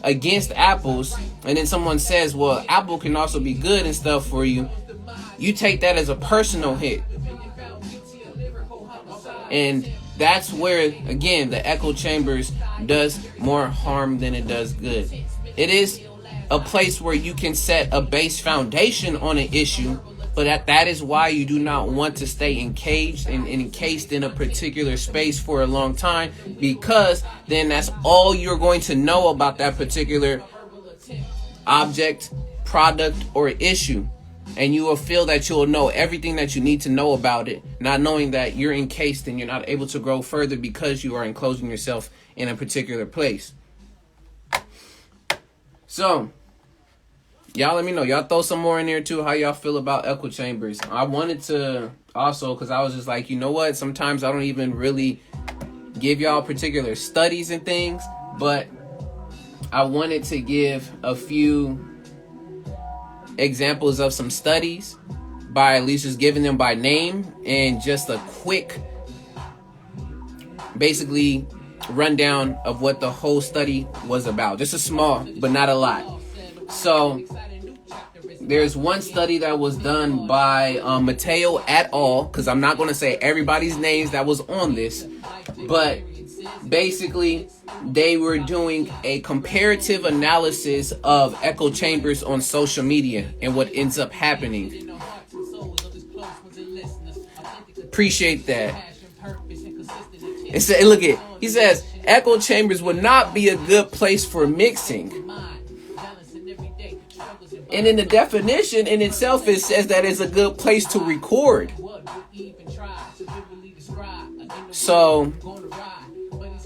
against apples, and then someone says, well, apple can also be good and stuff for you, you take that as a personal hit. And that's where, again, the echo chambers does more harm than it does good. It is a place where you can set a base foundation on an issue, but that is why you do not want to stay encaged and encased in a particular space for a long time, because then that's all you're going to know about that particular object, product, or issue. And you will feel that you'll know everything that you need to know about it, not knowing that you're encased and you're not able to grow further because you are enclosing yourself in a particular place. So, y'all let me know. Y'all throw some more in there too, how y'all feel about echo chambers. I wanted to also, because I was just like, you know what? Sometimes I don't even really give y'all particular studies and things, but I wanted to give a few examples of some studies by at least just giving them by name and just a quick basically rundown of what the whole study was about. Just a small, but not a lot. So there's one study that was done by Mateo et al., because I'm not going to say everybody's names that was on this, but basically they were doing a comparative analysis of echo chambers on social media and what ends up happening. Appreciate that. And so, look at, he says echo chambers would not be a good place for mixing. And in the definition in itself, it says that it's a good place to record. So,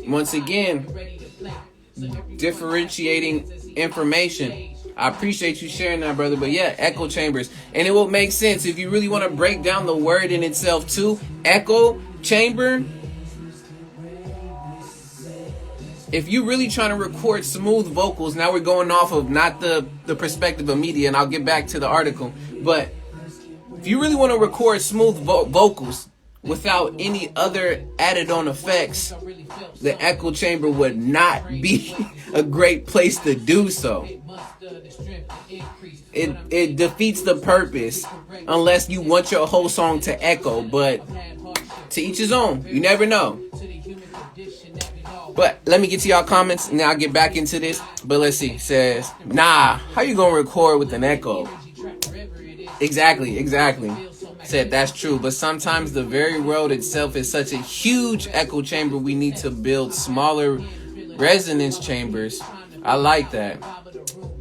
once again, differentiating information. I appreciate you sharing that, brother. But yeah, echo chambers. And it will make sense if you really want to break down the word in itself too. Echo chamber. If you're really trying to record smooth vocals, now we're going off of not the perspective of media, and I'll get back to the article. But if you really want to record smooth vocals without any other added on effects, the echo chamber would not be a great place to do so. It defeats the purpose unless you want your whole song to echo, but to each his own. You never know. But let me get to y'all comments and then I'll get back into this. But let's see. It says, nah, how you gonna record with an echo? Exactly. Said that's true. But sometimes the very world itself is such a huge echo chamber, we need to build smaller resonance chambers. I like that.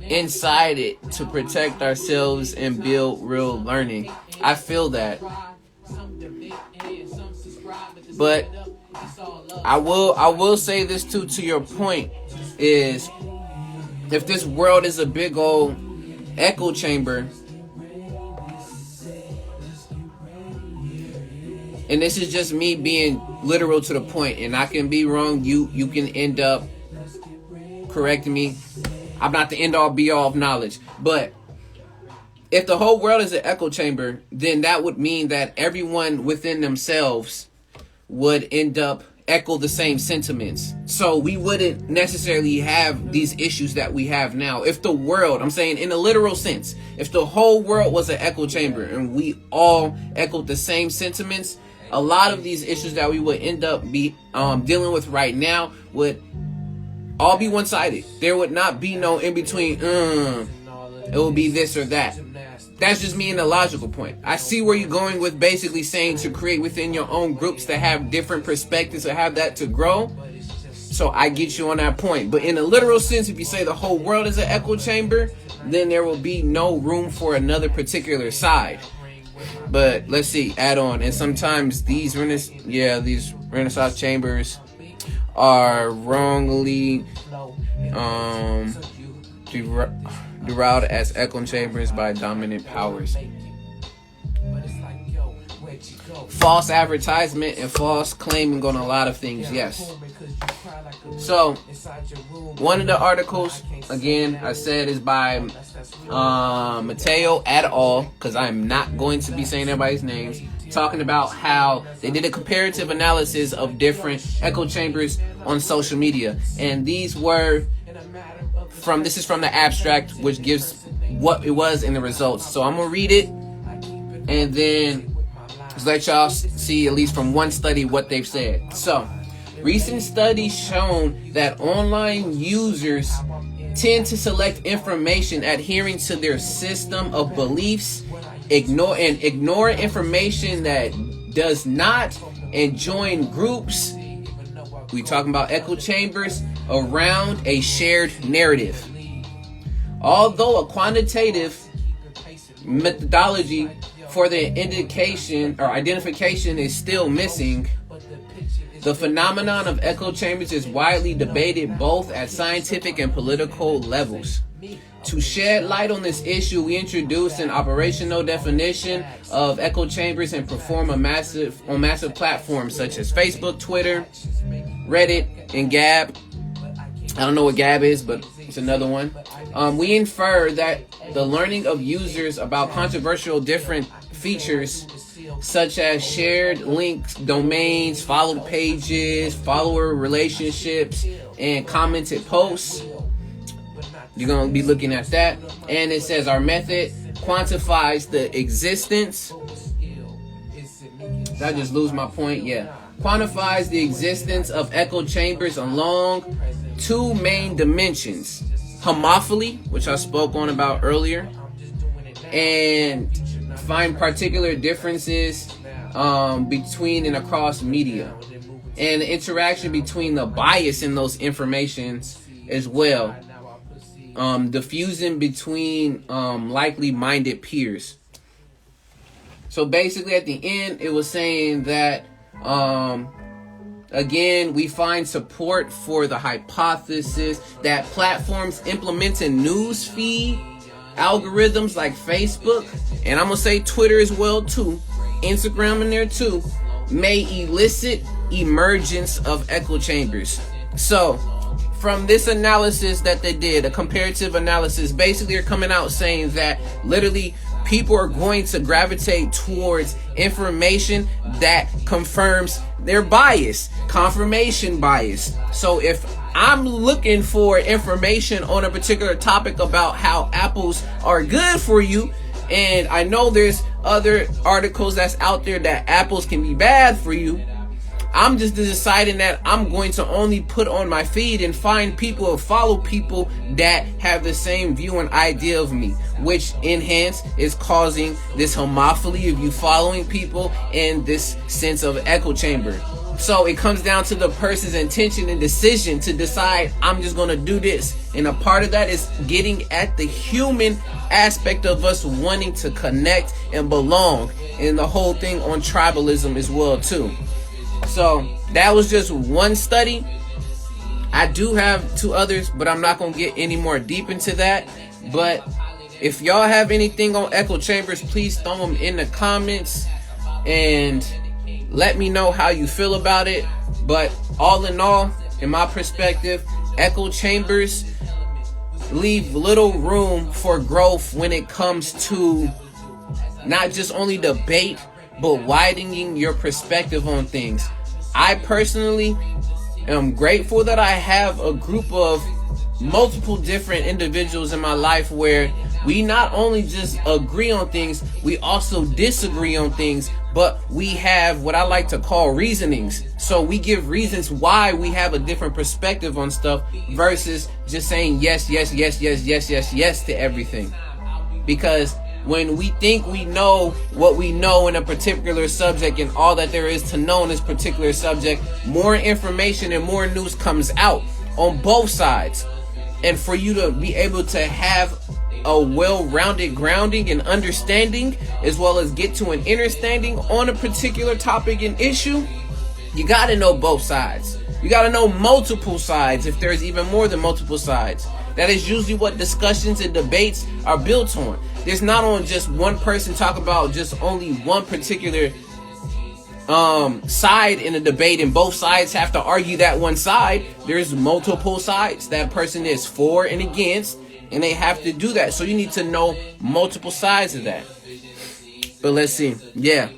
Inside it to protect ourselves and build real learning. I feel that. But I will say this too, to your point, is if this world is a big old echo chamber, and this is just me being literal to the point, and I can be wrong, you can end up correcting me. I'm not the end all be all of knowledge, but if the whole world is an echo chamber, then that would mean that everyone within themselves would end up echo the same sentiments. So we wouldn't necessarily have these issues that we have now. If the world, I'm saying in a literal sense, if the whole world was an echo chamber and we all echoed the same sentiments, a lot of these issues that we would end up dealing with right now would all be one-sided. There would not be no in-between, it would be this or that. That's just me in the logical point. I see where you're going with basically saying to create within your own groups to have different perspectives, to have that to grow. So I get you on that point. But in a literal sense, if you say the whole world is an echo chamber, then there will be no room for another particular side. But let's see, add on. And sometimes these Renaissance chambers are wrongly derived as echo chambers by dominant powers. False advertisement and false claiming on a lot of things, yes. So, one of the articles, again, I said is by Mateo et al., because I'm not going to be saying everybody's names, talking about how they did a comparative analysis of different echo chambers on social media. And these were this is from the abstract, which gives what it was in the results. So I'm going to read it and then just let y'all see, at least from one study, what they've said. So, recent studies shown that online users tend to select information adhering to their system of beliefs, ignore information that does not, and join groups. We talking about echo chambers around a shared narrative. Although a quantitative methodology for the indication or identification is still missing, the phenomenon of echo chambers is widely debated both at scientific and political levels. To shed light on this issue, we introduced an operational definition of echo chambers and perform on massive platforms such as Facebook, Twitter, Reddit, and Gab. I don't know what Gab is, but it's another one. We infer that the learning of users about controversial different features such as shared links, domains, followed pages, follower relationships, and commented posts. You're going to be looking at that. And it says our method quantifies the existence. Did I just lose my point? Yeah. Quantifies the existence of echo chambers along two main dimensions. Homophily, which I spoke on about earlier, and find particular differences between and across media, and the interaction between the bias in those informations as well. Diffusing between likely minded peers. So basically at the end it was saying that again, we find support for the hypothesis that platforms implementing news feed algorithms like Facebook, and I'm gonna say Twitter as well too, Instagram in there too, may elicit emergence of echo chambers. So from this analysis that they did, a comparative analysis, basically they're coming out saying that literally people are going to gravitate towards information that confirms their bias, confirmation bias. So if I'm looking for information on a particular topic about how apples are good for you, and I know there's other articles that's out there that apples can be bad for you, I'm just deciding that I'm going to only put on my feed and find people or follow people that have the same view and idea of me, which in hence is causing this homophily of you following people and this sense of echo chamber. So it comes down to the person's intention and decision to decide, I'm just going to do this. And a part of that is getting at the human aspect of us wanting to connect and belong, and the whole thing on tribalism as well too. So that was just one study. I do have two others, but I'm not going to get any more deep into that. But if y'all have anything on echo chambers, please throw them in the comments and let me know how you feel about it. But all in all, in my perspective, echo chambers leave little room for growth when it comes to not just only debate, but widening your perspective on things. I personally am grateful that I have a group of multiple different individuals in my life where we not only just agree on things, we also disagree on things, but we have what I like to call reasonings. So we give reasons why we have a different perspective on stuff versus just saying yes, yes, yes, yes, yes, yes, yes to everything. Because when we think we know what we know in a particular subject and all that there is to know in this particular subject, more information and more news comes out on both sides. And for you to be able to have a well-rounded grounding and understanding, as well as get to an understanding on a particular topic and issue, you got to know both sides. You got to know multiple sides if there's even more than multiple sides. That is usually what discussions and debates are built on. There's not on just one person talk about just only one particular side in a debate and both sides have to argue that one side, there's multiple sides that person is for and against, and they have to do that. So you need to know multiple sides of that. But let's see. Yeah,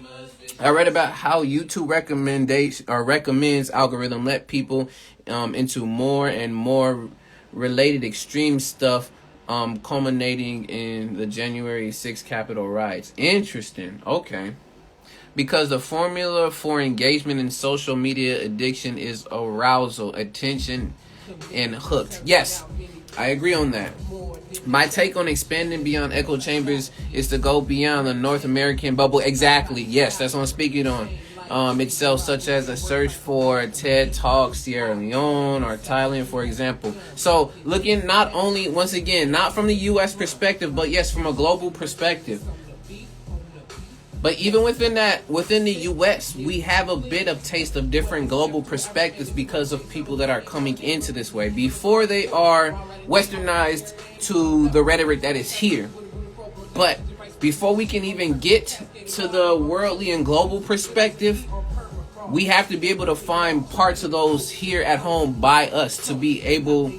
I read about how YouTube recommends algorithm let people into more and more related extreme stuff, culminating in the January 6th Capitol riots. Interesting. Okay. Because the formula for engagement in social media addiction is arousal, attention, and hooked. Yes, I agree on that. My take on expanding beyond echo chambers is to go beyond the North American bubble. Exactly. Yes, that's what I'm speaking on. Itself, such as a search for TED Talk, Sierra Leone, or Thailand, for example. So looking not only, once again, not from the U.S. perspective, but yes, from a global perspective. But even within the U.S., we have a bit of taste of different global perspectives because of people that are coming into this way before they are westernized to the rhetoric that is here. But before we can even get to the worldly and global perspective, we have to be able to find parts of those here at home by us to be able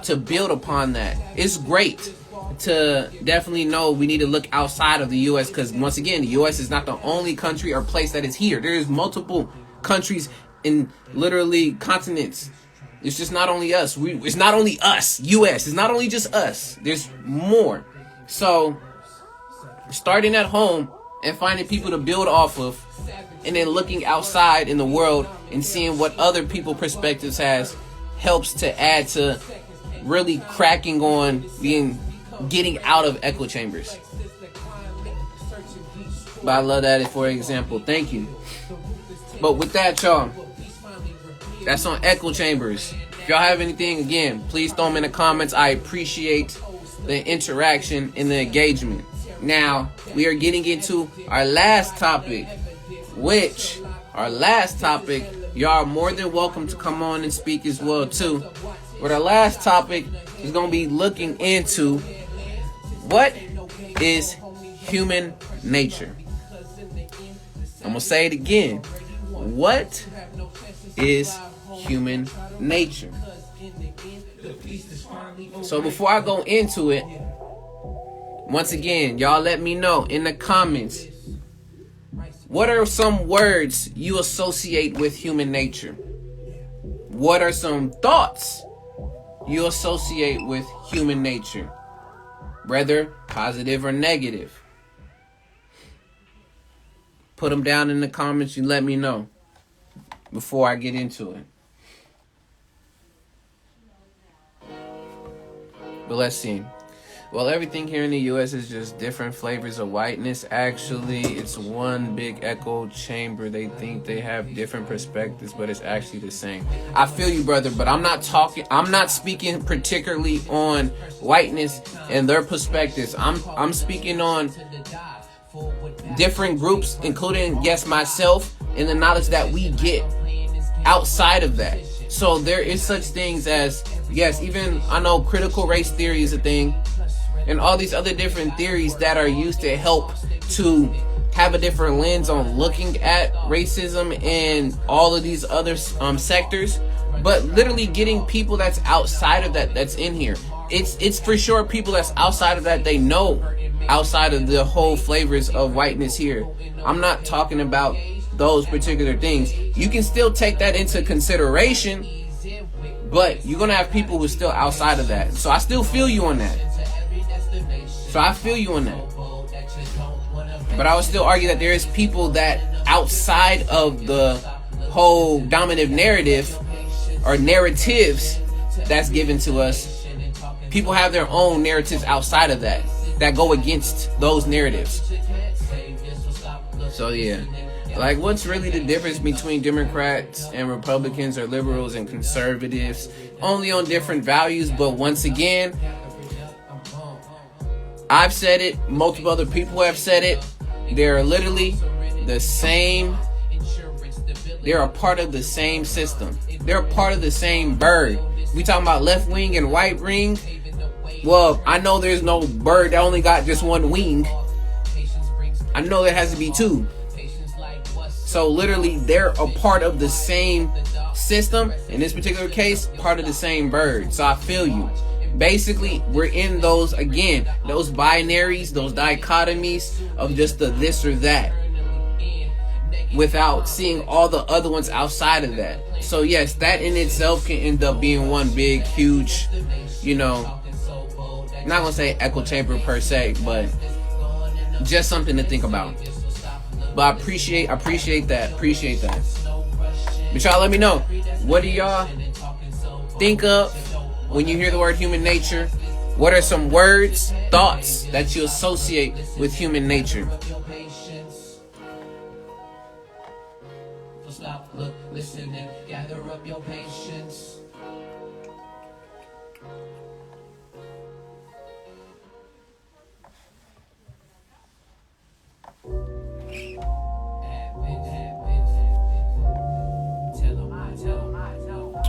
to build upon that. It's great to definitely know we need to look outside of the U.S. because once again, the U.S. is not the only country or place that is here. There's multiple countries in literally continents. It's just not only us. It's not only us, U.S. It's not only just us. There's more. So starting at home and finding people to build off of, and then looking outside in the world and seeing what other people's perspectives has, helps to add to really cracking on getting out of echo chambers. But I love that for example. Thank you. But with that, y'all, that's on echo chambers. If y'all have anything, again, please throw them in the comments. I appreciate the interaction and the engagement. Now, we are getting into our last topic, y'all are more than welcome to come on and speak as well, too. But our last topic is going to be looking into what is human nature. I'm going to say it again. What is human nature? So before I go into it, once again, y'all let me know in the comments, what are some words you associate with human nature? What are some thoughts you associate with human nature? Whether positive or negative. Put them down in the comments. You let me know before I get into it. But let's see. Well, everything here in the U.S. is just different flavors of whiteness. Actually, it's one big echo chamber. They think they have different perspectives, but it's actually the same. I feel you, brother, but I'm not speaking particularly on whiteness and their perspectives. I'm speaking on different groups, including, yes, myself, and the knowledge that we get outside of that. So there is such things as, yes, even I know critical race theory is a thing, and all these other different theories that are used to help to have a different lens on looking at racism and all of these other sectors. But literally getting people that's outside of that, that's in here. It's for sure people that's outside of that, they know outside of the whole flavors of whiteness here. I'm not talking about those particular things. You can still take that into consideration, but you're going to have people who are still outside of that. So I still feel you on that. But I would still argue that there is people that outside of the whole dominant narrative or narratives that's given to us, people have their own narratives outside of that go against those narratives. So yeah, like what's really the difference between Democrats and Republicans or liberals and conservatives? Only on different values, but once again, I've said it, multiple other people have said it. They're literally the same. They're a part of the same system. They're a part of the same bird. We talking about left wing and right wing. Well, I know there's no bird that only got just one wing. I know there has to be two. So literally, they're a part of the same system. In this particular case, part of the same bird. So I feel you. Basically, we're in those, again, those binaries, those dichotomies of just the this or that, without seeing all the other ones outside of that. So yes, that in itself can end up being one big, huge, you know, I'm not gonna say echo chamber per se, but just something to think about. But I appreciate that. But y'all let me know, what do y'all think of when you hear the word human nature? What are some words, thoughts that you associate with human nature? Stop, look, listen, and gather up your patience.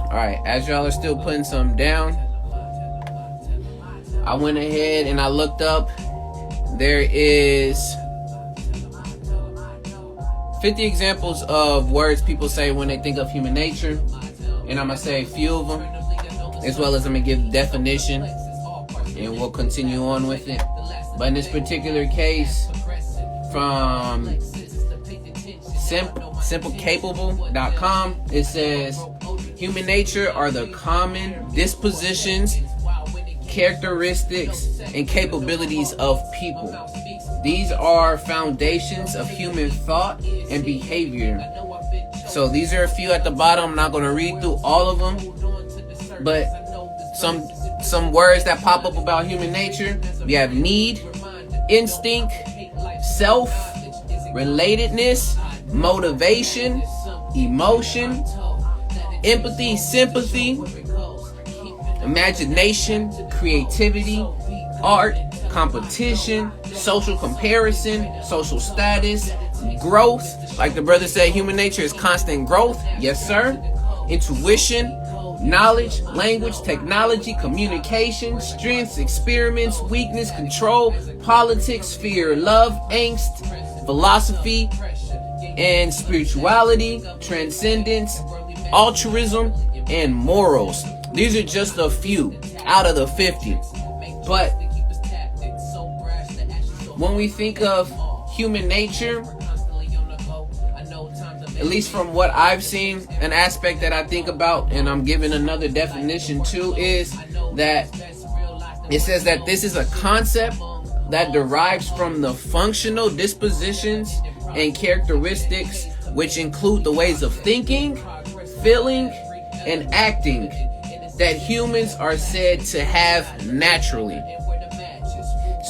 Alright, as y'all are still putting some down, I went ahead and I looked up. There is 50 examples of words people say when they think of human nature. And I'm going to say a few of them, as well as I'm going to give definition, and we'll continue on with it. But in this particular case, from simplecapable.com, it says, human nature are the common dispositions, characteristics, and capabilities of people. These are foundations of human thought and behavior. So these are a few at the bottom. I'm not going to read through all of them, but some words that pop up about human nature. We have need, instinct, self, relatedness, motivation, emotion, empathy, sympathy, imagination, creativity, art, competition, social comparison, social status, growth. Like the brother said, human nature is constant growth. Yes, sir. Intuition, knowledge, language, technology, communication, strengths, experiments, weakness, control, politics, fear, love, angst, philosophy, and spirituality, transcendence, altruism, and morals. These are just a few out of the 50. But when we think of human nature, at least from what I've seen, an aspect that I think about, and I'm giving another definition too, is that it says that this is a concept that derives from the functional dispositions and characteristics which include the ways of thinking, feeling, and acting that humans are said to have naturally.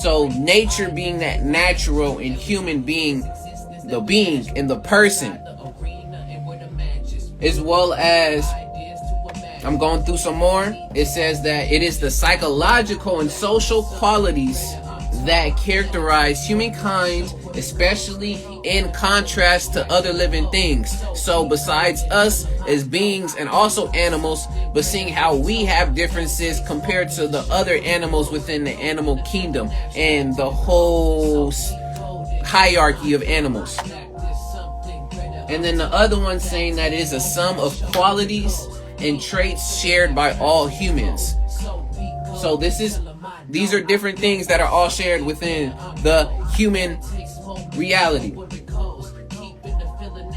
So nature being that natural, and human being the being and the person, as well as, I'm going through some more. It says that it is the psychological and social qualities that characterize humankind, especially in contrast to other living things. So besides us as beings and also animals, but seeing how we have differences compared to the other animals within the animal kingdom and the whole hierarchy of animals. And then the other one saying that it is a sum of qualities and traits shared by all humans. So these are different things that are all shared within the human reality.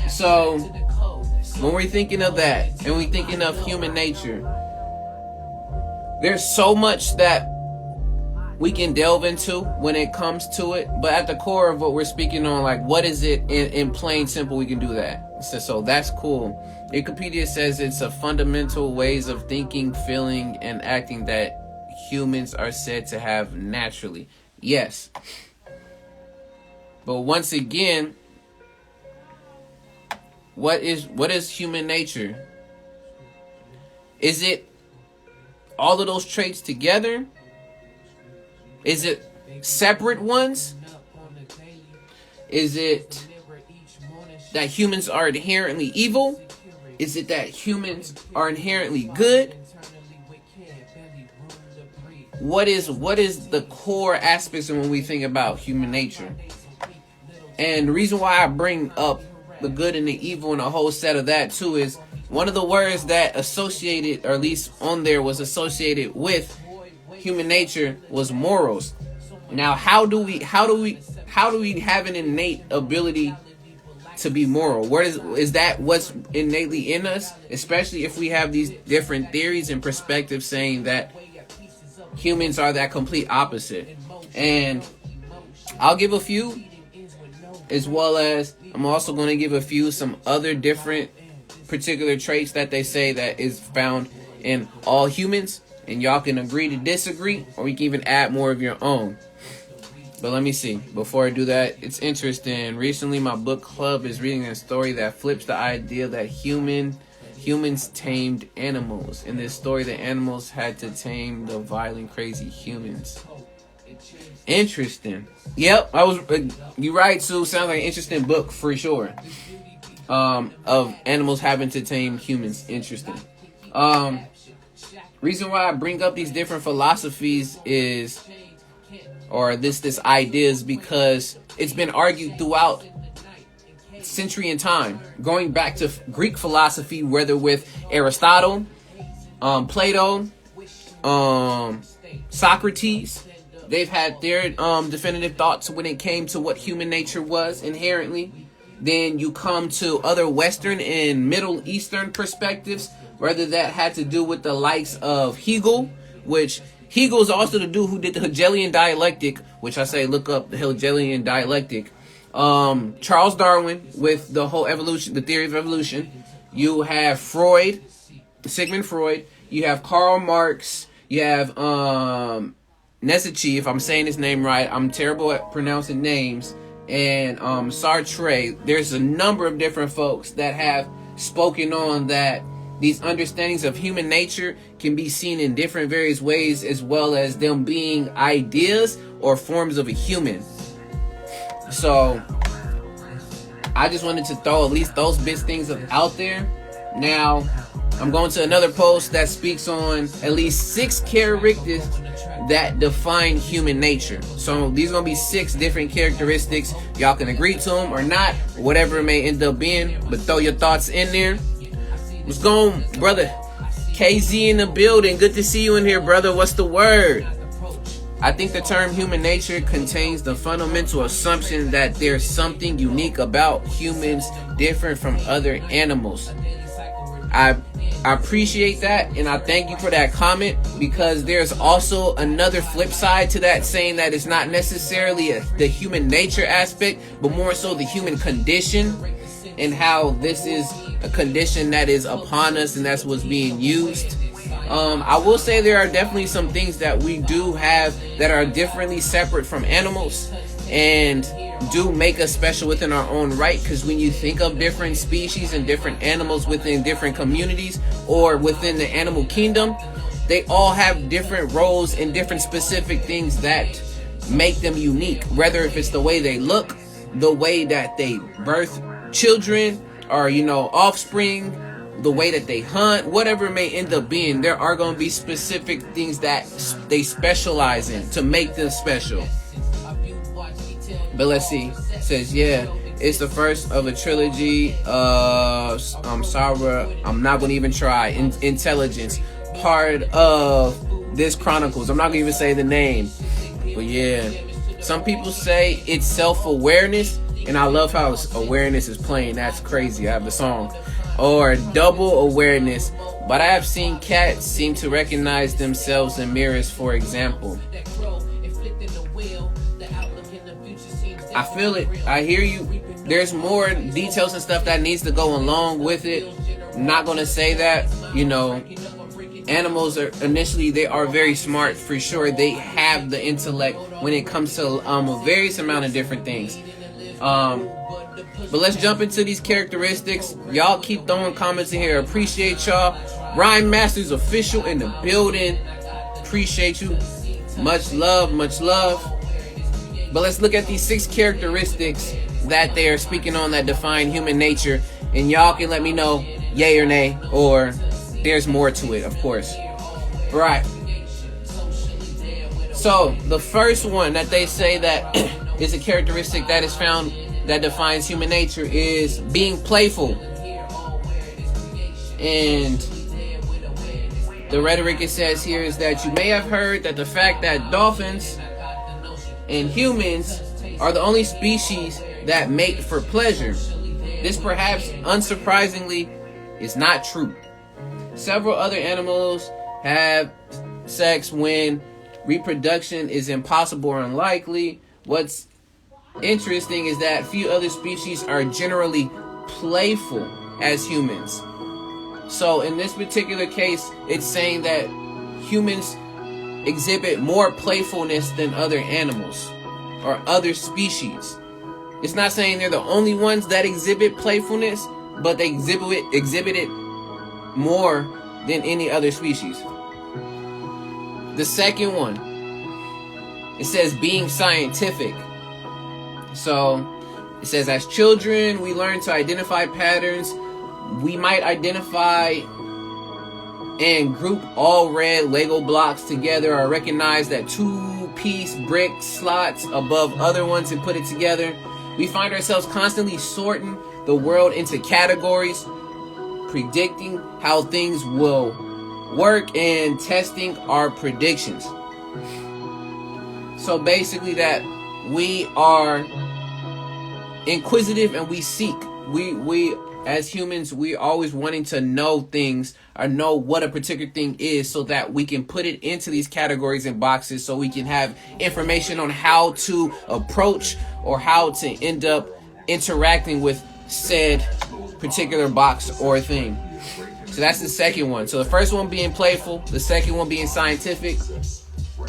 So when we're thinking of that and we're thinking of human nature, there's so much that we can delve into when it comes to it, but at the core of what we're speaking on, like, what is it in plain simple, we can do that. So that's cool. Wikipedia says it's a fundamental ways of thinking, feeling, and acting that humans are said to have naturally. Yes. But once again, what is human nature? Is it all of those traits together? Is it separate ones? Is it that humans are inherently evil? Is it that humans are inherently good? What is the core aspects of when we think about human nature? And the reason why I bring up the good and the evil and a whole set of that too, is one of the words that associated, or at least on there was associated with human nature, was morals. Now, how do we have an innate ability to be moral? Where is that what's innately in us? Especially if we have these different theories and perspectives saying that humans are that complete opposite. And I'll give a few, as well as I'm also going to give a few some other different particular traits that they say that is found in all humans, and y'all can agree to disagree, or you can even add more of your own. But let me see. Before I do that, it's interesting. Recently, my book club is reading a story that flips the idea that humans tamed animals. In this story, the animals had to tame the violent, crazy humans. Interesting. Yep, you're right, Sue. Sounds like an interesting book for sure. Of animals having to tame humans. Interesting. Reason why I bring up these different philosophies is, or this idea, is because it's been argued throughout century and time, going back to Greek philosophy, whether with Aristotle, Plato, Socrates. They've had their definitive thoughts when it came to what human nature was inherently. Then you come to other Western and Middle Eastern perspectives, whether that had to do with the likes of Hegel, which Hegel is also the dude who did the Hegelian dialectic, which I say look up the Hegelian dialectic. Charles Darwin with the whole evolution, the theory of evolution. You have Freud, Sigmund Freud. You have Karl Marx. You have Nietzsche, if I'm saying his name right. I'm terrible at pronouncing names. And Sartre. There's a number of different folks that have spoken on that these understandings of human nature can be seen in different various ways, as well as them being ideas or forms of a human. So I just wanted to throw at least those bits things out there. Now I'm going to another post that speaks on at least 6 characteristics that define human nature. So these are going to be 6 different characteristics. Y'all can agree to them or not, whatever it may end up being, but throw your thoughts in there. What's going, brother? KZ in the building. Good to see you in here, brother. What's the word? I think the term human nature contains the fundamental assumption that there's something unique about humans different from other animals. I appreciate that, and I thank you for that comment, because there's also another flip side to that, saying that it's not necessarily the human nature aspect, but more so the human condition, and how this is a condition that is upon us, and that's what's being used. I will say there are definitely some things that we do have that are differently separate from animals and do make us special within our own right, because when you think of different species and different animals within different communities or within the animal kingdom, they all have different roles and different specific things that make them unique, whether if it's the way they look, the way that they birth children or offspring, the way that they hunt, whatever it may end up being. There are going to be specific things that they specialize in to make them special. But let's see. It says, yeah, it's the first of a trilogy. I'm sorry, I'm not going to even try. Intelligence, part of this Chronicles. I'm not going to even say the name. But yeah, some people say it's self-awareness, and I love how awareness is playing. That's crazy. I have the song. Or double awareness. But I have seen cats seem to recognize themselves in mirrors, for example. I feel it. I hear you. There's more details and stuff that needs to go along with it. I'm not going to say that, animals are initially, they are very smart for sure. They have the intellect when it comes to a various amount of different things. But let's jump into these characteristics. Y'all keep throwing comments in here. Appreciate y'all. Rhyme Masters official in the building. Appreciate you. Much love, much love. But let's look at these 6 characteristics that they are speaking on that define human nature. And y'all can let me know yay or nay, or there's more to it, of course. Right. So the first one that they say that is a characteristic that is found that defines human nature is being playful. And the rhetoric it says here is that you may have heard that the fact that dolphins and humans are the only species that mate for pleasure. This perhaps unsurprisingly is not true. Several other animals have sex when reproduction is impossible or unlikely. What's interesting is that few other species are generally playful as humans. So in this particular case, it's saying that humans exhibit more playfulness than other animals or other species. It's not saying they're the only ones that exhibit playfulness, but they exhibit it more than any other species. The second one, it says being scientific. So it says, as children, we learn to identify patterns. We might identify and group all red Lego blocks together, or recognize that 2-piece brick slots above other ones and put it together. We find ourselves constantly sorting the world into categories, predicting how things will work, and testing our predictions. So basically that we are inquisitive and we seek. We as humans, we always wanting to know things or know what a particular thing is so that we can put it into these categories and boxes so we can have information on how to approach or how to end up interacting with said particular box or thing. So that's the second one. So the first one being playful, the second one being scientific,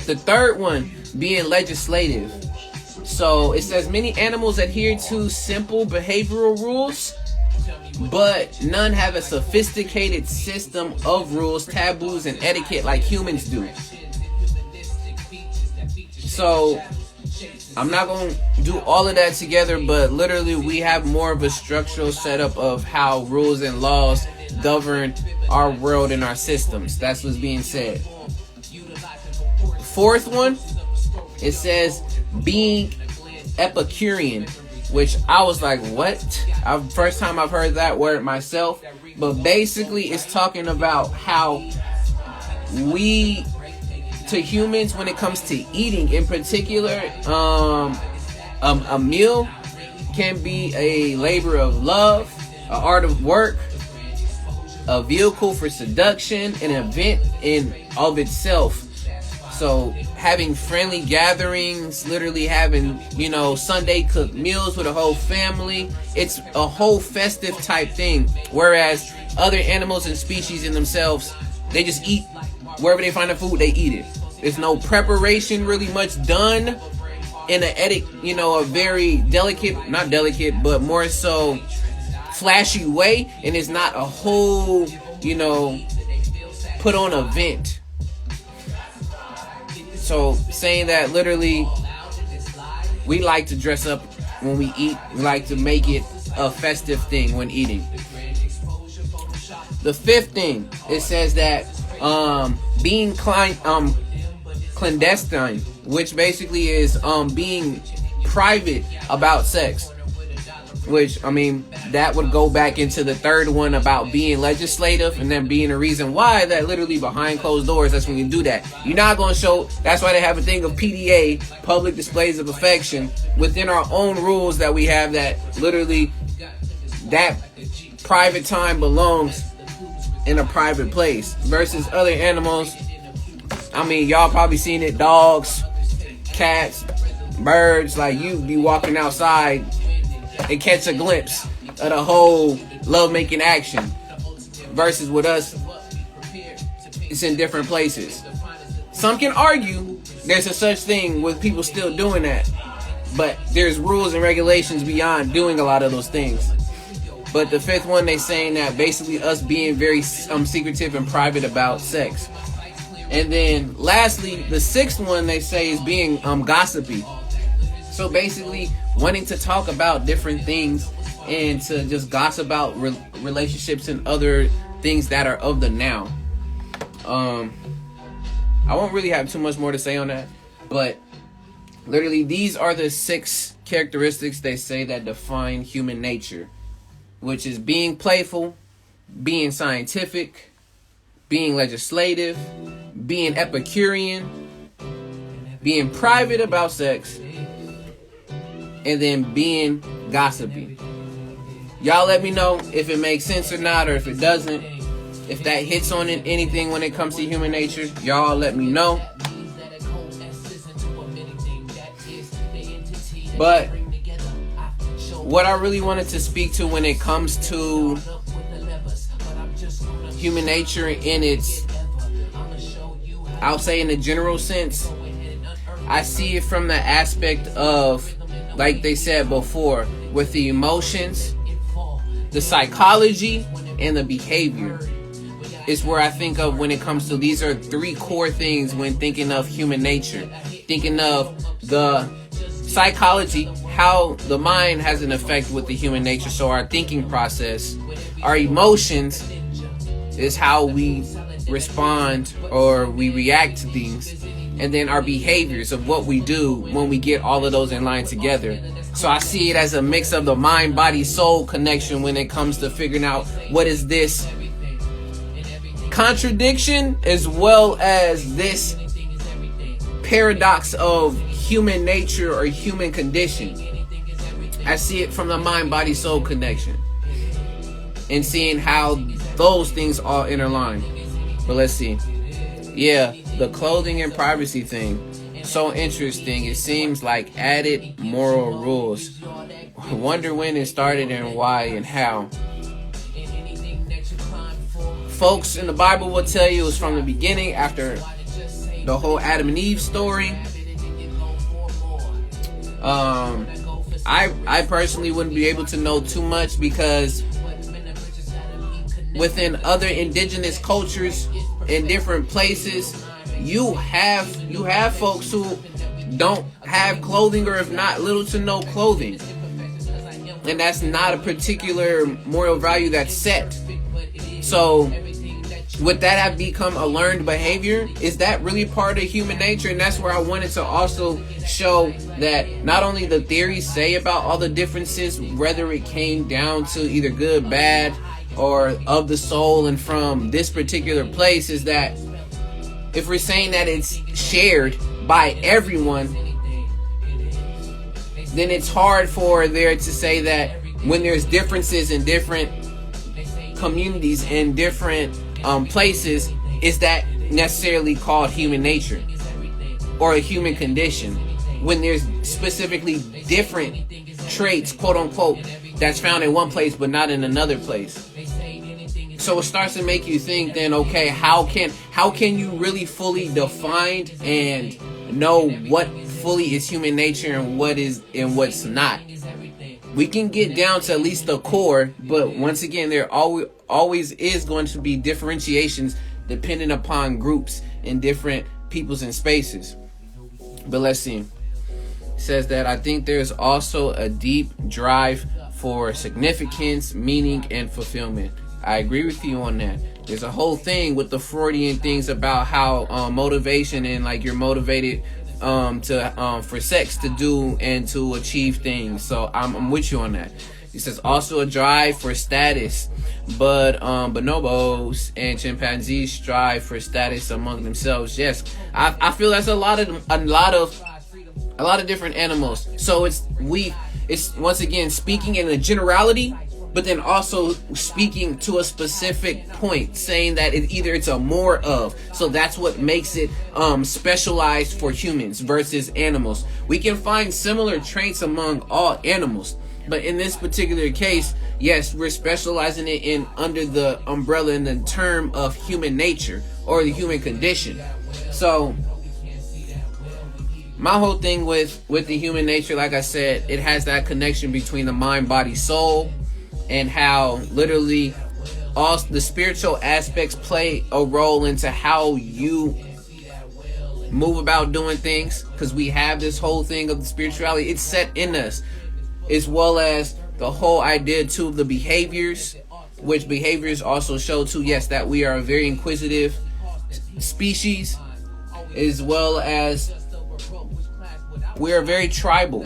the third one being legislative. So it says many animals adhere to simple behavioral rules, but none have a sophisticated system of rules, taboos, and etiquette like humans do. So I'm not going to do all of that together, but literally we have more of a structural setup of how rules and laws govern our world and our systems. That's what's being said. Fourth one, it says being Epicurean, which I was like, what? First time I've heard that word myself. But basically it's talking about how we, to humans, when it comes to eating in particular, a meal can be a labor of love, an art of work, a vehicle for seduction, an event in of itself. So having friendly gatherings, literally having, Sunday cooked meals with a whole family, it's a whole festive type thing. Whereas other animals and species in themselves, they just eat wherever they find the food, they eat it. There's no preparation really much done in a very not delicate, but more so flashy way. And it's not a whole, put on event. So saying that literally we like to dress up when we eat. We like to make it a festive thing when eating. The fifth thing, it says that being clandestine, which basically is being private about sex. Which, that would go back into the third one about being legislative, and then being a reason why that literally behind closed doors, that's when you do that. You're not going to show, that's why they have a thing of PDA, public displays of affection, within our own rules that we have, that literally that private time belongs in a private place. Versus other animals, y'all probably seen it, dogs, cats, birds, like you be walking outside and catch a glimpse of the whole love-making action. Versus with us, it's in different places. Some can argue there's a such thing with people still doing that, but there's rules and regulations beyond doing a lot of those things. But the fifth one, they saying that basically us being very secretive and private about sex. And then lastly, the sixth one they say is being gossipy. So basically wanting to talk about different things and to just gossip about relationships and other things that are of the now. I won't really have too much more to say on that, but literally these are the 6 characteristics they say that define human nature, which is being playful, being scientific, being legislative, being Epicurean, being private about sex, and then being gossipy. Y'all let me know if it makes sense or not, or if it doesn't. If that hits on anything when it comes to human nature, y'all let me know. But what I really wanted to speak to when it comes to human nature in its, I'll say in a general sense, I see it from the aspect of, like they said before, with the emotions, the psychology, and the behavior is where I think of when it comes to, these are three core things when thinking of human nature. Thinking of the psychology, how the mind has an effect with the human nature, so our thinking process. Our emotions is how we respond or we react to things. And then our behaviors of what we do when we get all of those in line together. So I see it as a mix of the mind, body, soul connection when it comes to figuring out what is this contradiction as well as this paradox of human nature or human condition. I see it from the mind, body, soul connection and seeing how those things all interline. But let's see. Yeah, the clothing and privacy thing. So interesting. It seems like added moral rules. Wonder when it started and why and how. Folks in the Bible will tell you it was from the beginning after the whole Adam and Eve story. I personally wouldn't be able to know too much because within other indigenous cultures in different places, you have folks who don't have clothing, or if not, little to no clothing, and that's not a particular moral value that's set. So would that have become a learned behavior? Is that really part of human nature? And that's where I wanted to also show that not only the theories say about all the differences, whether it came down to either good, bad, or of the soul and from this particular place, is that if we're saying that it's shared by everyone, then it's hard for there to say that when there's differences in different communities and different places, is that necessarily called human nature or a human condition, when there's specifically different traits, quote unquote, that's found in one place but not in another place. So it starts to make you think then, okay, how can you really fully define and know what fully is human nature and what is and what's not? We can get down to at least the core, but once again, there always is going to be differentiations depending upon groups and different peoples and spaces. But let's see. It says that I think there's also a deep drive for significance, meaning, and fulfillment. I agree with you on that. There's a whole thing with the Freudian things about how motivation and like you're motivated for sex to do and to achieve things. So I'm with you on that. He says also a drive for status, but bonobos and chimpanzees strive for status among themselves. Yes, I feel that's a lot of different animals. So it's once again speaking in a generality, but then also speaking to a specific point, saying that it's a more of. So that's what makes it specialized for humans versus animals. We can find similar traits among all animals, but in this particular case, yes, we're specializing it in under the umbrella in the term of human nature or the human condition. So my whole thing with the human nature, like I said, it has that connection between the mind, body, soul, and how literally all the spiritual aspects play a role into how you move about doing things, because we have this whole thing of the spirituality. It's set in us, as well as the whole idea too of the behaviors, which behaviors also show too, yes, that we are a very inquisitive species, as well as we are very tribal.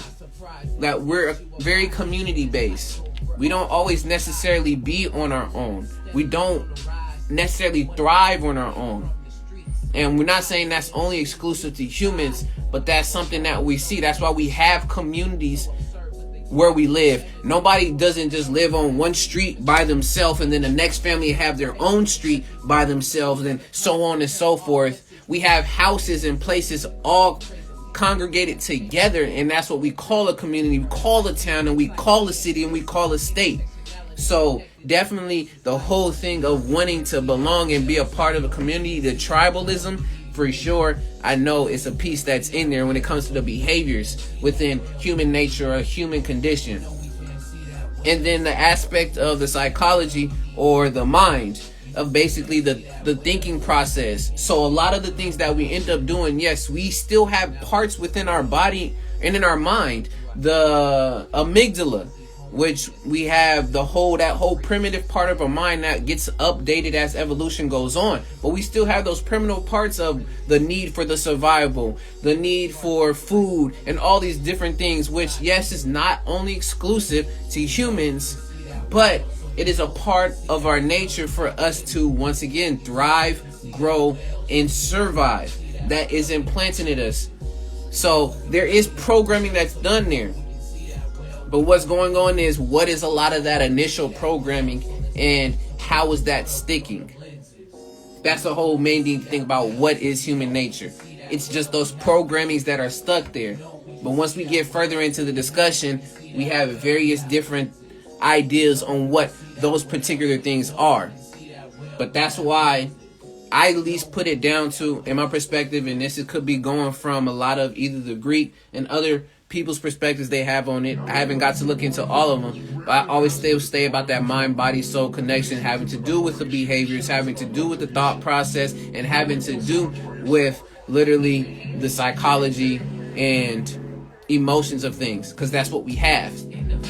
that we're very community based. We don't always necessarily be on our own. We don't necessarily thrive on our own. And we're not saying that's only exclusive to humans, but that's something that we see. That's why we have communities where we live. Nobody doesn't just live on one street by themselves and then the next family have their own street by themselves and so on and so forth. We have houses and places all congregated together, and that's what we call a community. We call a town, and we call a city, and we call a state. So definitely the whole thing of wanting to belong and be a part of a community, the tribalism, for sure, I know it's a piece that's in there when it comes to the behaviors within human nature or human condition. And then the aspect of the psychology or the mind of basically the thinking process. So a lot of the things that we end up doing, yes, we still have parts within our body and in our mind. The amygdala, which we have that whole primitive part of our mind that gets updated as evolution goes on. But we still have those primitive parts of the need for the survival, the need for food, and all these different things, which, yes, is not only exclusive to humans, but it is a part of our nature for us to, once again, thrive, grow, and survive. That is implanted in us. So there is programming that's done there. But what's going on is, what is a lot of that initial programming and how is that sticking? That's the whole main thing about what is human nature. It's just those programmings that are stuck there. But once we get further into the discussion, we have various different ideas on what those particular things are. But that's why I at least put it down to, in my perspective, and this could be going from a lot of either the Greek and other people's perspectives they have on it. I haven't got to look into all of them, but I always still stay about that mind, body, soul connection, having to do with the behaviors, having to do with the thought process, and having to do with literally the psychology and emotions of things, because that's what we have.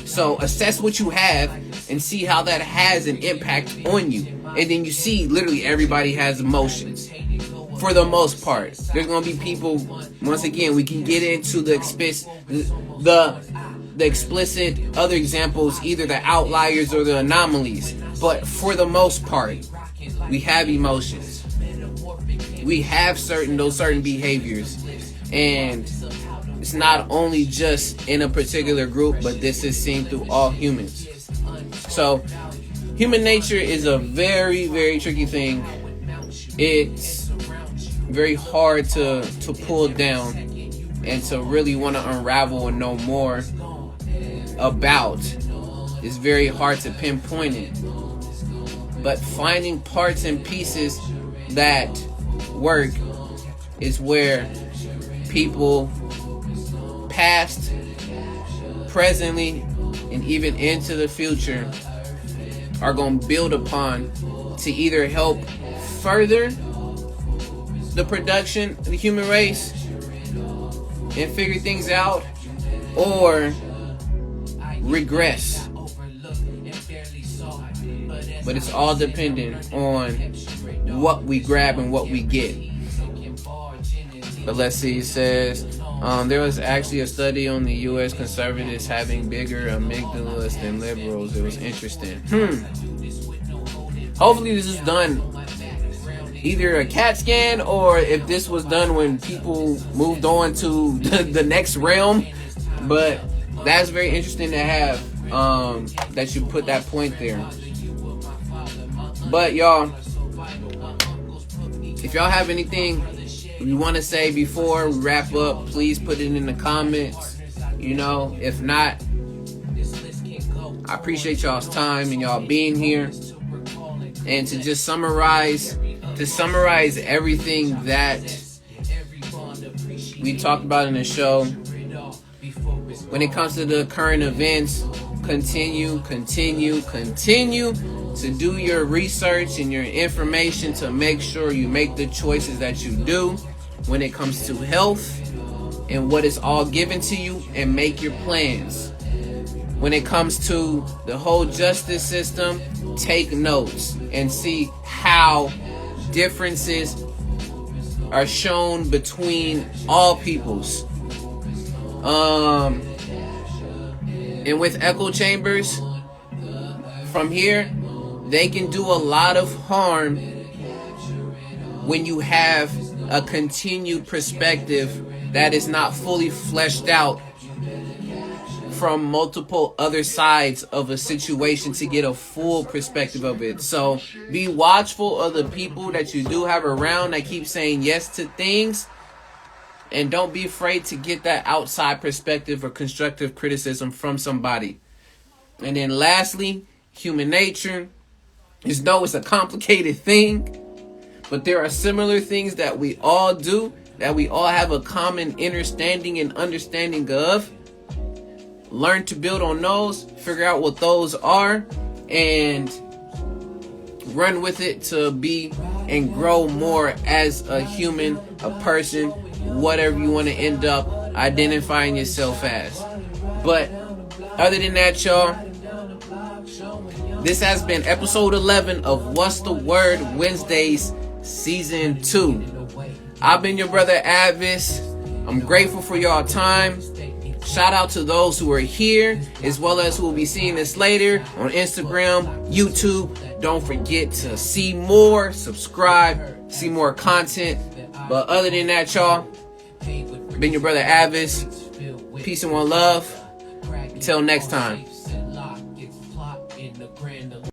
So assess what you have and see how that has an impact on you. And then you see literally everybody has emotions. For the most part, there's going to be people, once again, we can get into the explicit other examples, either the outliers or the anomalies. But for the most part, we have emotions. We have certain behaviors. And it's not only just in a particular group, but this is seen through all humans. So human nature is a very, very tricky thing. It's very hard to pull down and to really want to unravel and know more about. It's very hard to pinpoint it. But finding parts and pieces that work is where people past, presently, and even into the future are going to build upon to either help further the production of the human race and figure things out, or regress. But it's all dependent on what we grab and what we get. But let's see, it says there was actually a study on the U.S. conservatives having bigger amygdalas than liberals. It was interesting. Hopefully this is done either a CAT scan, or if this was done when people moved on to the next realm. But that's very interesting to have, that you put that point there. But y'all, if y'all have anything you want to say before we wrap up, please put it in the comments. You know, if not, I appreciate y'all's time and y'all being here. And to just summarize everything that we talked about in the show, when it comes to the current events, continue to do your research and your information to make sure you make the choices that you do when it comes to health and what is all given to you, and make your plans. When it comes to the whole justice system, take notes and see how differences are shown between all peoples. And with echo chambers, from here, they can do a lot of harm when you have a continued perspective that is not fully fleshed out from multiple other sides of a situation to get a full perspective of it. So be watchful of the people that you do have around that keep saying yes to things, and don't be afraid to get that outside perspective or constructive criticism from somebody. And then lastly, human nature is, though it's a complicated thing, but there are similar things that we all do, that we all have a common understanding of. Learn to build on those, figure out what those are, and run with it to be and grow more as a human, a person, whatever you want to end up identifying yourself as. But other than that, y'all, this has been episode 11 of What's the Word Wednesdays Season 2. I've been your brother A.D.V.I.S.S. I'm grateful for y'all time. Shout out to those who are here, as well as who will be seeing this later on Instagram, YouTube. Don't forget to see more, subscribe, see more content. But other than that, y'all, been your brother A.D.V.I.S.S. Peace and one love. Until next time.